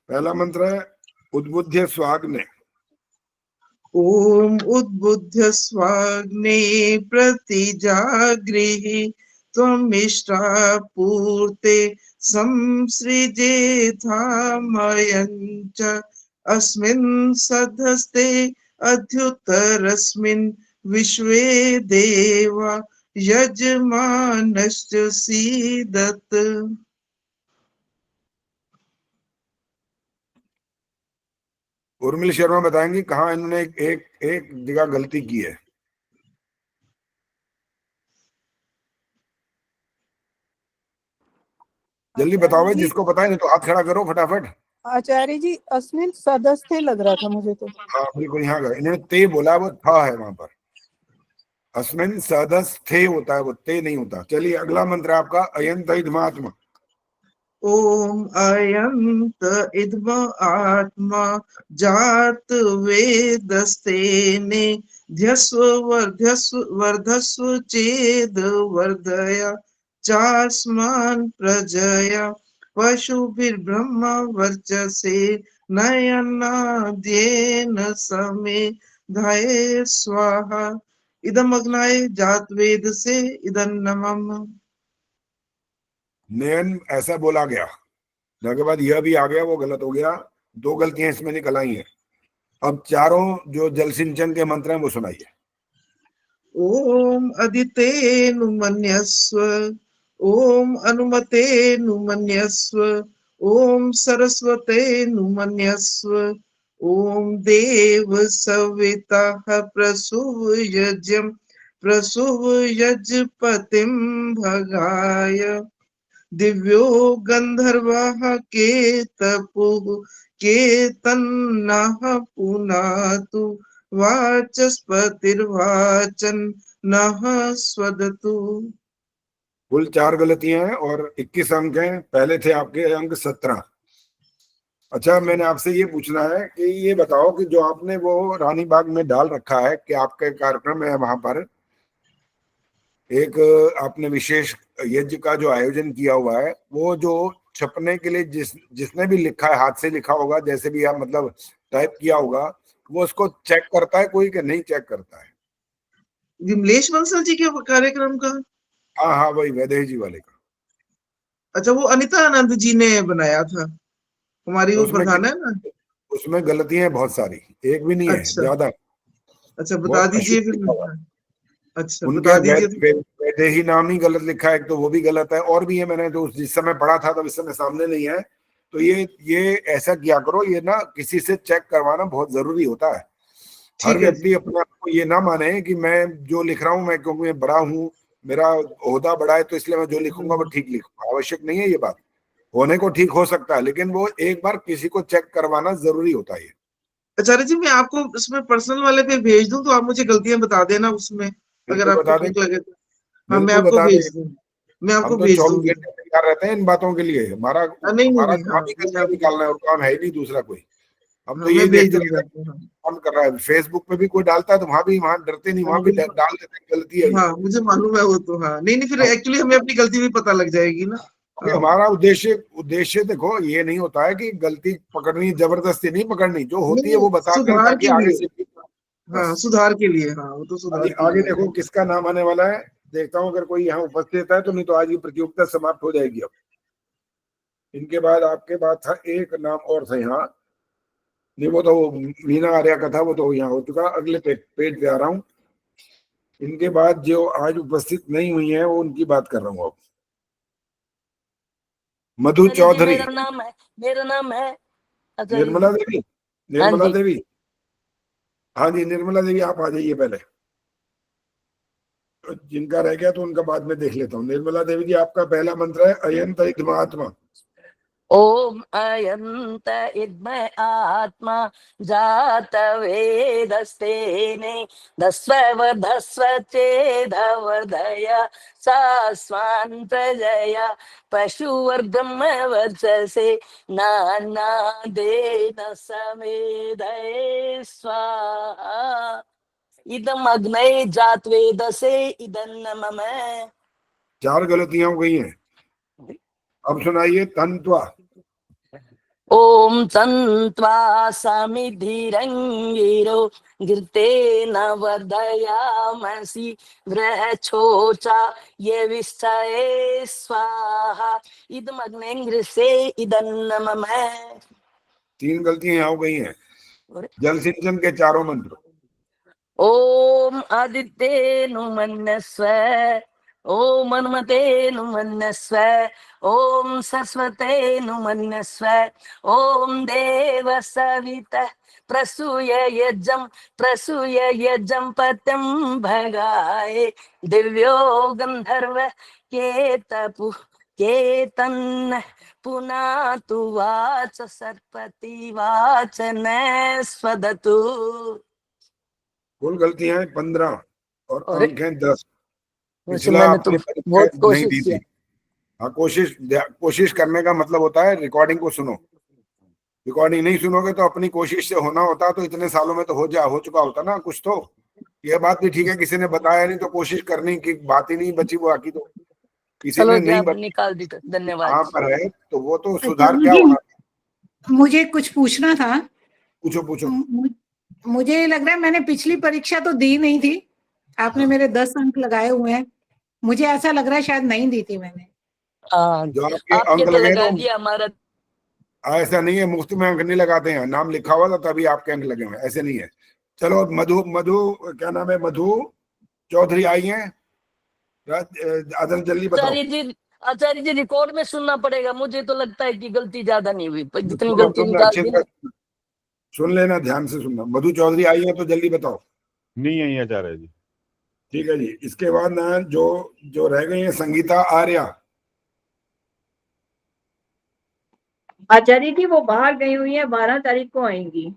पहला मंत्र है उद्बुद्ध स्वाग्ने। ओम उद्बुद्ध स्वाग्ने प्रतिजागृहि त्वमिष्टा पूर्ते संसृजेथामयं च अस्मिन् सधस्ते अध्युत्तरस्मिन् विश्वे देवा यजमानश्च सीदत। उर्मिल शर्मा बताएंगे कहाँ इन्होंने एक जगह गलती की है। जल्दी बताओ भाई, जिसको पता है, नहीं तो हाथ खड़ा करो फटाफट। आचार्य जी अस्मिन सदस्य लग रहा था मुझे तो। हाँ बिल्कुल, यहाँ का इन्होंने ते बोला, वो था है वहां पर। अस्मिन सदस्थे होता है, वो ते नहीं होता। चलिए अगला मंत्र आपका अयंत इदमात्मा। ओम अयंत इदम आत्मा जात वेदस्तेने ध्यस्व वर्धस्व चेद वर्धया चास्मान् प्रजया पशुभिर्ब्रह्म वर्चसे नयनाद्येन समे धाये स्वाहा इदम अग्नाय जात वेद से इदन्नमम। नयन ऐसा बोला गया, के बाद यह भी आ गया, वो गलत हो गया। 2 गलतियां इसमें निकल आई हैं। अब चारों जो जल सिंचन के मंत्र हैं वो सुनाइए। ओम अदितेनु मन्यस्व ओम अनुमतेनु मन्यस्व ओम सरस्वतेनु मन्यस्व ओम देव सविता प्रसूव यज्ञं प्रसूव यजपतिं भगाय दिव्यो गंधर्वाः केतपुः केतन्नः पुनातु वाचस्पतिर्वाचन्नः स्वदतु। कुल 4 गलतियां हैं और 21 अंक हैं। पहले थे आपके अंक 17। अच्छा, मैंने आपसे ये पूछना है कि ये बताओ कि जो आपने वो रानी बाग में डाल रखा है कि आपके कार्यक्रम है वहां पर एक आपने विशेष यज्ञ का जो आयोजन किया हुआ है, वो जो छपने के लिए जिसने भी लिखा है, हाथ से लिखा होगा, जैसे भी आप मतलब टाइप किया होगा, वो उसको चेक करता है कोई कि नहीं चेक करता है? विमलेश बंसल जी के कार्यक्रम का? हाँ हाँ, वही वैदेही जी वाले का। अच्छा, वो अनिता आनंद जी ने बनाया था, हमारी तो वो उसमें प्रधान है ना। उसमें गलतियां हैं बहुत सारी, एक भी नहीं है, अच्छा ज्यादा। अच्छा, बता बहुत दीजिए अशुद्ध लिखा हुआ फिर। है। अच्छा, उनके बता दीजिए। वैदेही नाम ही गलत लिखा है, एक तो वो भी गलत है, और भी है, मैंने तो जिस समय पढ़ा था तब इस समय सामने नहीं है। तो ये ऐसा किया करो, ये ना किसी से चेक करवाना बहुत जरूरी होता है। हर ठीक है व्यक्ति अपने आप को ये ना माने कि मैं जो लिख रहा हूँ, मैं क्योंकि मैं बड़ा हूँ, मेरा ओहदा बड़ा है, तो इसलिए मैं जो लिखूंगा वो ठीक लिखूंगा। आवश्यक नहीं है ये बात, होने को ठीक हो सकता है, लेकिन वो एक बार किसी को चेक करवाना जरूरी होता है। आचार्य जी, मैं आपको उसमें पर्सनल वाले पे भेज दूं तो आप मुझे गलतियां बता देना उसमें, अगर बिल्कुल आपको बता ठीक देंगे, लगे तो। हाँ, मैं बिल्कुल आपको बता भेज देंगे। दूं, मैं आपको हम तो भेज 24 दूंगी। घंटे तैयार रहते हैं इन बातों के लिए। हमारा नहीं नहीं हमारा नहीं, काम हाँ ही मैं गलतियां आपको, निकालना है, और काम है ही नहीं दूसरा कोई। हम हाँ तो यही मैं भेज देखते दूंगा रहते हैं आपको। हाँ कौन कर रहा है। फेसबुक पे भी कोई डालता है तो वहां भी, वहां डरते नहीं, हाँ, वहां भी मुझे डाल देते हैं गलती है ये। हाँ मुझे मालूम है वो तो। हाँ नहीं नहीं, फिर हाँ, एक्चुअली हमें अपनी गलती भी पता लग जाएगी ना। अभी हाँ हमारा उद्देश्य उद्देश्य देखो, ये नहीं होता है कि गलती पकड़नी, जबरदस्ती नहीं पकड़नी, जो नहीं होती है नहीं, वो बताते हैं सुधार ताकि के आगे लिए। से हाँ, बस। सुधार के लिए। हाँ, वो तो अभी सुधार के आगे लिए है। देखो किसका नाम आने वाला है, देखता हूँ अगर कोई यहाँ उपस्थित है तो, नहीं तो आज की प्रतियोगिता समाप्त हो जाएगी। अब इनके बाद आपके पास था एक नाम और था यहाँ, नहीं वो तो मीना आर्या का था, वो तो यहाँ हो चुका। अगले पेज पे आ रहा हूँ। इनके बाद जो आज उपस्थित नहीं हुई है वो उनकी बात कर रहा हूँ। अब मधु आचार्य जी, चौधरी, मेरा नाम है आचार्य निर्मला जी। देवी, हाँ निर्मला जी। देवी। हाँ जी, निर्मला देवी आप आ जाइए पहले, जिनका रह गया तो उनका बाद में देख लेता हूँ। निर्मला देवी जी, आपका पहला मंत्र है अयंत इदमात्मा। ओम अयंत इद्म आत्मा जात वेदस्तेने धस्व चेधवर्धय सास्वान् प्रजया पशुवर्गम वर्चसे नानादेन समेधये स्वाहा इदम अग्नये जात वेदसे इदन्न मम। 4 गलतियां हो गई हैं। अब सुनाइए तंत्वा। ओम तन्त्वा समिधिरंगिरो गिरते न वर्धयामसि ग्रहछोचा ये विश्चये स्वाहा इदमग्नेङ्ग्रसे इदन्न मम। 3 गलतियां यहाँ हो गई हैं। जल सिंचन के 4 मंत्र। ओम आदित्य नुमन्यस्व ओम हनुमते नुमन्यस्व ओम सरस्वते नुमन्यस्व ओम देव सविता प्रसूय यजं पत्यं भगाय दिव्यो गंधर्व केतपु केतन पुनातु वाच सर्पति वाच न स्वदतु। कुल गलतियां हैं 15 और अरे अंक हैं 10। वैसे पिछला मैंने तो आपने परीक्षा बहुत नहीं कोशिश दी किया। थी। हाँ, कोशिश करने का मतलब होता है रिकॉर्डिंग को सुनो। रिकॉर्डिंग नहीं सुनोगे तो अपनी कोशिश से होना होता, तो इतने सालों में तो हो चुका होता ना कुछ तो। ये बात भी ठीक है, किसी ने बताया नहीं तो कोशिश करने की बात ही नहीं बची, वो बाकी तो किसी चलो ने जी, नहीं आप बताया निकाल दी तो धन्यवाद। कहाँ पर है, तो वो तो सुधार आचार्य क्या जी, होना। मुझे कुछ पूछना था। पूछो पूछो। मुझे लग रहा है मैंने पिछली परीक्षा तो दी नहीं थी, आपने मेरे 10 अंक लगाए हुए हैं। मुझे ऐसा लग रहा है शायद नहीं दी थी मैंने। जो आपके आपके अंक तो लगे लगा तो, दिया, हमारा ऐसा नहीं है मुफ्त में अंक नहीं लगाते हैं, नाम लिखा हुआ था तभी आपके अंक लगे हुए, ऐसे नहीं है। चलो मधु मधु क्या नाम है, मधु चौधरी आई हैं। जल्दी बताओ। आचार्य जी रिकॉर्ड में सुनना पड़ेगा। मुझे तो लगता है कि गलती ज्यादा नहीं हुई, पर जितनी सुनो, गलती तुमने निकाल अच्छी दी ना। तरह सुन लेना, ध्यान से सुनना। मधु चौधरी आई है तो जल्दी बताओ। नहीं आई आचार्य जी। ठीक है जी। इसके बाद ना जो जो रह गई है, संगीता आर्या। आचार्य जी वो बाहर गई हुई है, 12 तारीख को आएंगी।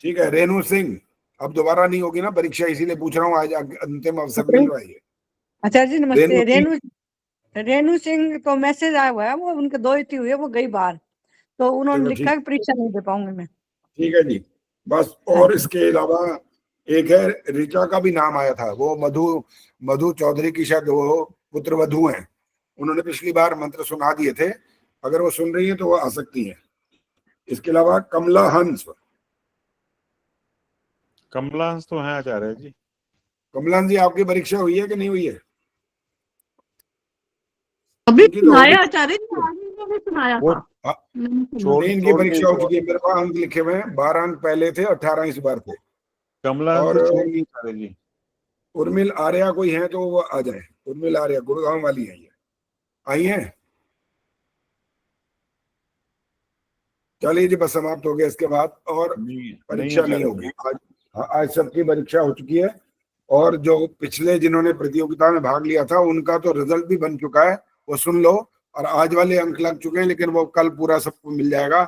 ठीक है। रेणु सिंह, अब दोबारा नहीं होगी ना परीक्षा, इसीलिए पूछ रहा हूँ, आज अंतिम अवसर मिल रहा है। आचार्य जी नमस्ते। रेणु रेणु सिंह को मैसेज आया हुआ है, वो उनके 2 ही हुई है, वो गई बाहर, तो उन्होंने चलो, लिखा है कि परीक्षा नहीं दे पाऊंगी मैं। ठीक है जी, बस। और इसके अलावा एक है, ऋचा का भी नाम आया था, वो मधु चौधरी की शायद वो पुत्र वधू हैं, उन्होंने पिछली बार मंत्र सुना दिए थे, अगर वो सुन रही है तो वो आ सकती है। इसके अलावा कमला हंस तो है आचार्य जी। कमला हंस जी, आपकी परीक्षा हुई है कि नहीं हुई है? अभी इनकी तो सुनाया होगी। आचार्य जी, आज भी सुनाया वो था। नहीं, इनकी परीक्षा हो चुकी है, मेरे पास अंक लिखे हुए हैं, 12 अंक पहले थे, 18 इस बार थे। कमला और आचार्य जी, उर्मिल आर्या कोई है तो वो आ जाए। उर्मिल आर्या गुड़गांव वाली है, ये आई है। चलिए जी, बस समाप्त हो गया। इसके बाद और परीक्षा नहीं होगी आज। आज सबकी परीक्षा हो चुकी है, और जो पिछले जिन्होंने प्रतियोगिता में भाग लिया था उनका तो रिजल्ट भी बन चुका है, वो सुन लो। और आज वाले अंक लग चुके हैं, लेकिन वो कल पूरा सबको मिल जाएगा।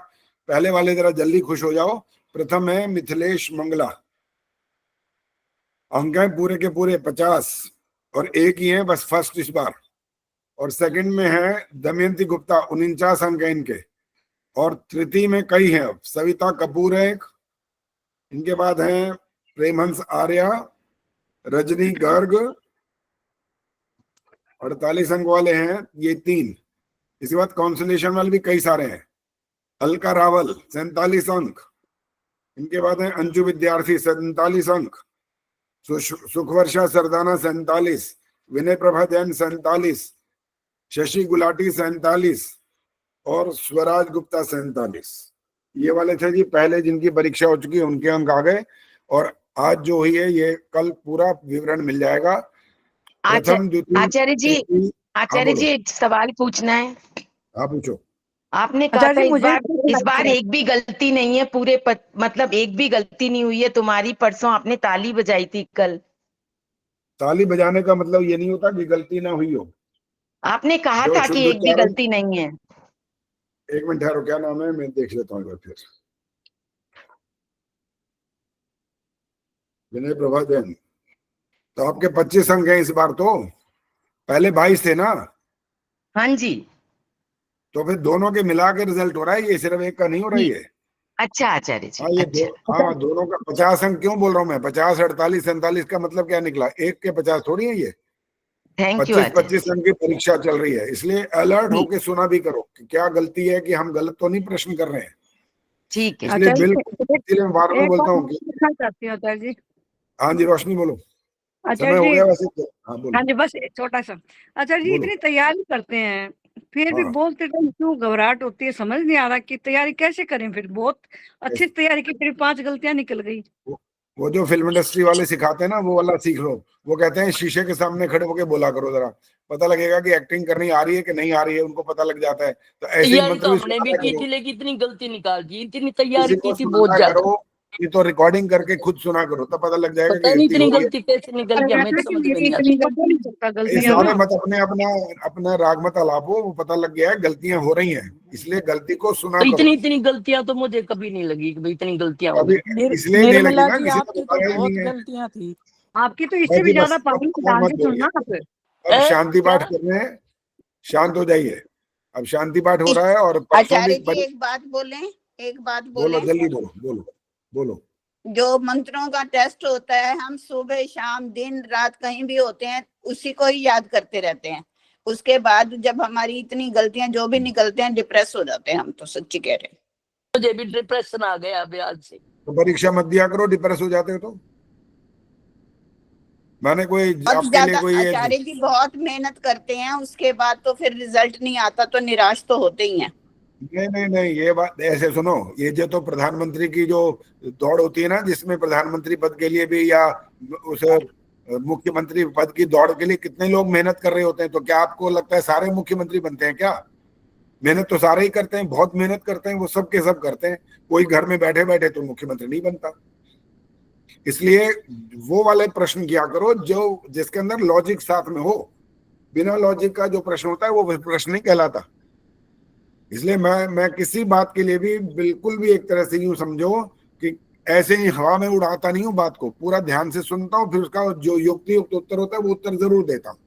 पहले वाले जरा जल्दी खुश हो जाओ। प्रथम है मिथिलेश मंगला, अंक है पूरे के पूरे 50, और एक ही है बस फर्स्ट इस बार। और सेकंड में है दमयंती गुप्ता, 49 अंक है इनके। और तृतीय में कई हैं, सविता कपूर है एक, इनके बाद है प्रेमहंस आर्या, रजनी गर्ग, 48 अंक वाले हैं ये 3। इसके बाद कॉन्सोलेशन वाले भी कई सारे हैं, अलका रावल 47 अंक, इनके बाद है अंजू विद्यार्थी 47 अंक, सुखवर्षा सरदाना 47, विनय प्रभा जैन 47, शशि गुलाटी 47 और स्वराज गुप्ता 47। ये वाले थे जी पहले जिनकी परीक्षा हो चुकी है, उनके अंक आ गए। और आज जो हुई है ये कल पूरा विवरण मिल जाएगा। आचार्य जी, एक सवाल पूछना है। हाँ पूछो। आपने कहा था इस बार एक भी गलती नहीं है, पूरे मतलब एक भी गलती नहीं हुई है तुम्हारी। परसों आपने ताली बजाई थी, कल ताली बजाने का मतलब ये नहीं होता कि गलती ना हुई हो। आपने कहा था कि एक भी गलती नहीं है। एक मिनट ठहरो, क्या नाम है, मैं देख लेता हूँ फिर। विनय प्रभा जैन, तो आपके 25 अंक हैं इस बार, तो पहले 22 थे ना? हाँ जी। तो फिर दोनों के मिला के रिजल्ट हो रहा है, ये सिर्फ एक का नहीं हो रहा है। अच्छा आचार्य जी। हाँ, ये दोनों का 50 अंक क्यों बोल रहा हूँ मैं? 50, 48, 47 का मतलब क्या निकला? एक के 50 थोड़ी है ये। 25 अंक की परीक्षा चल रही है, इसलिए अलर्ट होके सुना भी करो कि क्या गलती है, कि हम गलत तो नहीं प्रश्न कर रहे हैं। ठीक है, इसलिए बिल्कुल बार बार बोलता हूँ आचार्य जी। हाँ जी, रोशनी बोलो। आचार्य हो जी, गया वैसे तो। हाँ जी, बस छोटा सा। आचार्य जी, इतनी तैयारी करते हैं फिर भी बोलते टाइम क्यों घबराहट होती है? समझ नहीं आ रहा कि तैयारी कैसे करें। फिर बहुत अच्छी तैयारी की, फिर 5 गलतियां निकल गई। वो जो फिल्म इंडस्ट्री वाले सिखाते हैं ना, वो वाला सीख लो। वो कहते हैं शीशे के सामने खड़े होके बोला करो, जरा पता लगेगा कि एक्टिंग करनी आ रही है कि नहीं आ रही है, उनको पता लग जाता है। तो ऐसे ही तो हमने भी की थी, लेकिन इतनी गलती निकाल दी, इतनी तैयारी की थी बहुत ज्यादा। ये तो रिकॉर्डिंग करके खुद सुना करो, तब पता लग जाएगा कि इतनी गलती कैसे निकल गई, हमें समझ नहीं आता। मत अपना राग मत अलापो, वो पता लग गया है गलतियां हो रही हैं, इसलिए गलती को सुना करो। इतनी गलतियां तो मुझे कभी नहीं लगी कि भाई इतनी गलतियां हो गई। इसलिए नहीं लगी ना, किसी को बताया बहुत गलतियां थी आपकी, तो इससे भी ज्यादा पानी सुनना। अब शांति पाठ कर रहे हैं, शांत हो जाइए। अब शांति पाठ हो रहा है। और आचार्य जी एक बात बोले, बोलो जल्दी बोलो। जो मंत्रों का टेस्ट होता है, हम सुबह शाम दिन रात कहीं भी होते हैं उसी को ही याद करते रहते हैं। उसके बाद जब हमारी इतनी गलतियां जो भी निकलते हैं, डिप्रेस हो जाते हैं हम। तो सच्ची कह रहे हैं, मुझे भी डिप्रेशन आ गया अभी आज से। तो परीक्षा मत दिया करो, डिप्रेस हो जाते हो तो। मैंने कोई आपके लिए कोई आचार्य जी बहुत मेहनत करते हैं, उसके बाद तो फिर रिजल्ट नहीं आता तो निराश तो होते ही हैं। नहीं, ये बात ऐसे सुनो। ये जो तो प्रधानमंत्री की जो दौड़ होती है ना, जिसमें प्रधानमंत्री पद के लिए भी या उस मुख्यमंत्री पद की दौड़ के लिए कितने लोग मेहनत कर रहे होते हैं, तो क्या आपको लगता है सारे मुख्यमंत्री बनते हैं क्या? मेहनत तो सारे ही करते हैं, बहुत मेहनत करते हैं, वो सब के सब करते हैं। कोई घर में बैठे बैठे तो मुख्यमंत्री नहीं बनता। इसलिए वो वाले प्रश्न किया करो जो जिसके अंदर लॉजिक साथ में हो। बिना लॉजिक का जो प्रश्न होता है वो प्रश्न नहीं कहलाता। इसलिए मैं किसी बात के लिए भी बिल्कुल भी एक तरह से यूं समझो कि ऐसे ही हवा में उड़ाता नहीं हूँ बात को, पूरा ध्यान से सुनता हूँ, फिर उसका जो युक्तियुक्त उत्तर होता है वो उत्तर जरूर देता हूँ।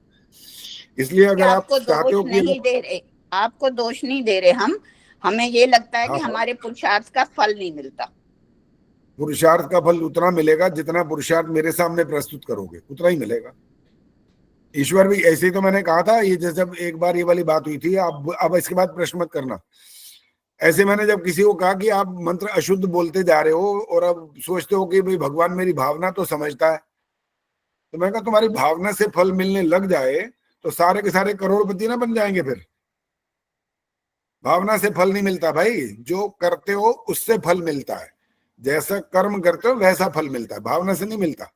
इसलिए अगर आप चाहते हो कि आपको दोष नहीं दे रहे हम, हमें ये लगता है कि हाँ। हमारे पुरुषार्थ का फल नहीं मिलता। पुरुषार्थ का फल उतना मिलेगा जितना पुरुषार्थ मेरे सामने प्रस्तुत करोगे उतना ही मिलेगा। ईश्वर भी ऐसे ही तो मैंने कहा था, ये जैसे एक बार ये वाली बात हुई थी, अब इसके बाद प्रश्न मत करना। ऐसे मैंने जब किसी को कहा कि आप मंत्र अशुद्ध बोलते जा रहे हो और अब सोचते हो कि भाई भगवान मेरी भावना तो समझता है, तो मैं कहा तुम्हारी भावना से फल मिलने लग जाए तो सारे के सारे करोड़पति ना बन जाएंगे। फिर भावना से फल नहीं मिलता भाई, जो करते हो उससे फल मिलता है। जैसा कर्म करते हो वैसा फल मिलता है, भावना से नहीं मिलता।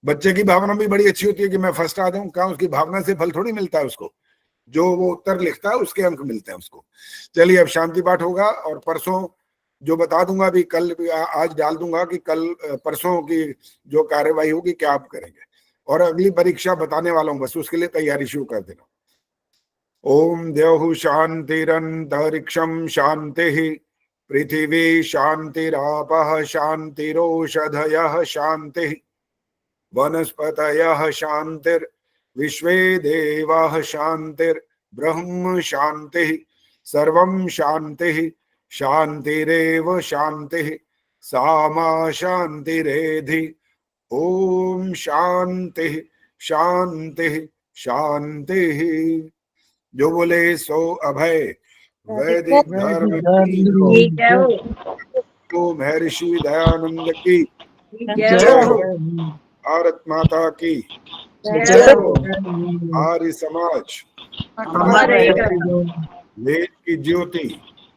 बच्चे की भावना भी बड़ी अच्छी होती है कि मैं फर्स्ट आ जाऊं, कहा उसकी भावना से फल थोड़ी मिलता है उसको, जो वो उत्तर लिखता है उसके अंक मिलते हैं उसको। चलिए अब शांति पाठ होगा और परसों जो बता दूंगा, अभी कल आज डाल दूंगा कि कल परसों की जो कार्यवाही होगी क्या आप करेंगे, और अगली परीक्षा बताने वाला हूं, बस उसके लिए तैयारी शुरू कर देना। ओम देवहु शांतिरंतरिक्षम शांति, पृथिवी शांतिरापः शांतिरोषधयः शांति, वनस्पतयः शांतिर, विश्वे देवाः शांतिर, ब्रह्म शांति, सर्वं शांति, शांतिरेव शांति, सामा शांतिरेधि। ओम शांति शांति शांति। जो बोले सो अभय। वैदिक धर्म की तो महर्षि दयानंद की जय हो। भारत माता की जय हो। आर्य समाज वेद की ज्योति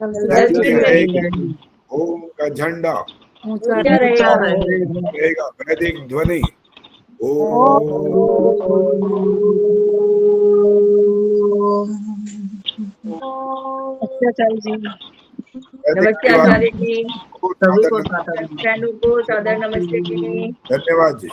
जलती रहेगी। ओम का झंडा रहेगा। वैदिक ध्वनि आचार्य जी नमस्ते। आचार्य जी सभी को सादर नमस्ते जी। धन्यवाद जी।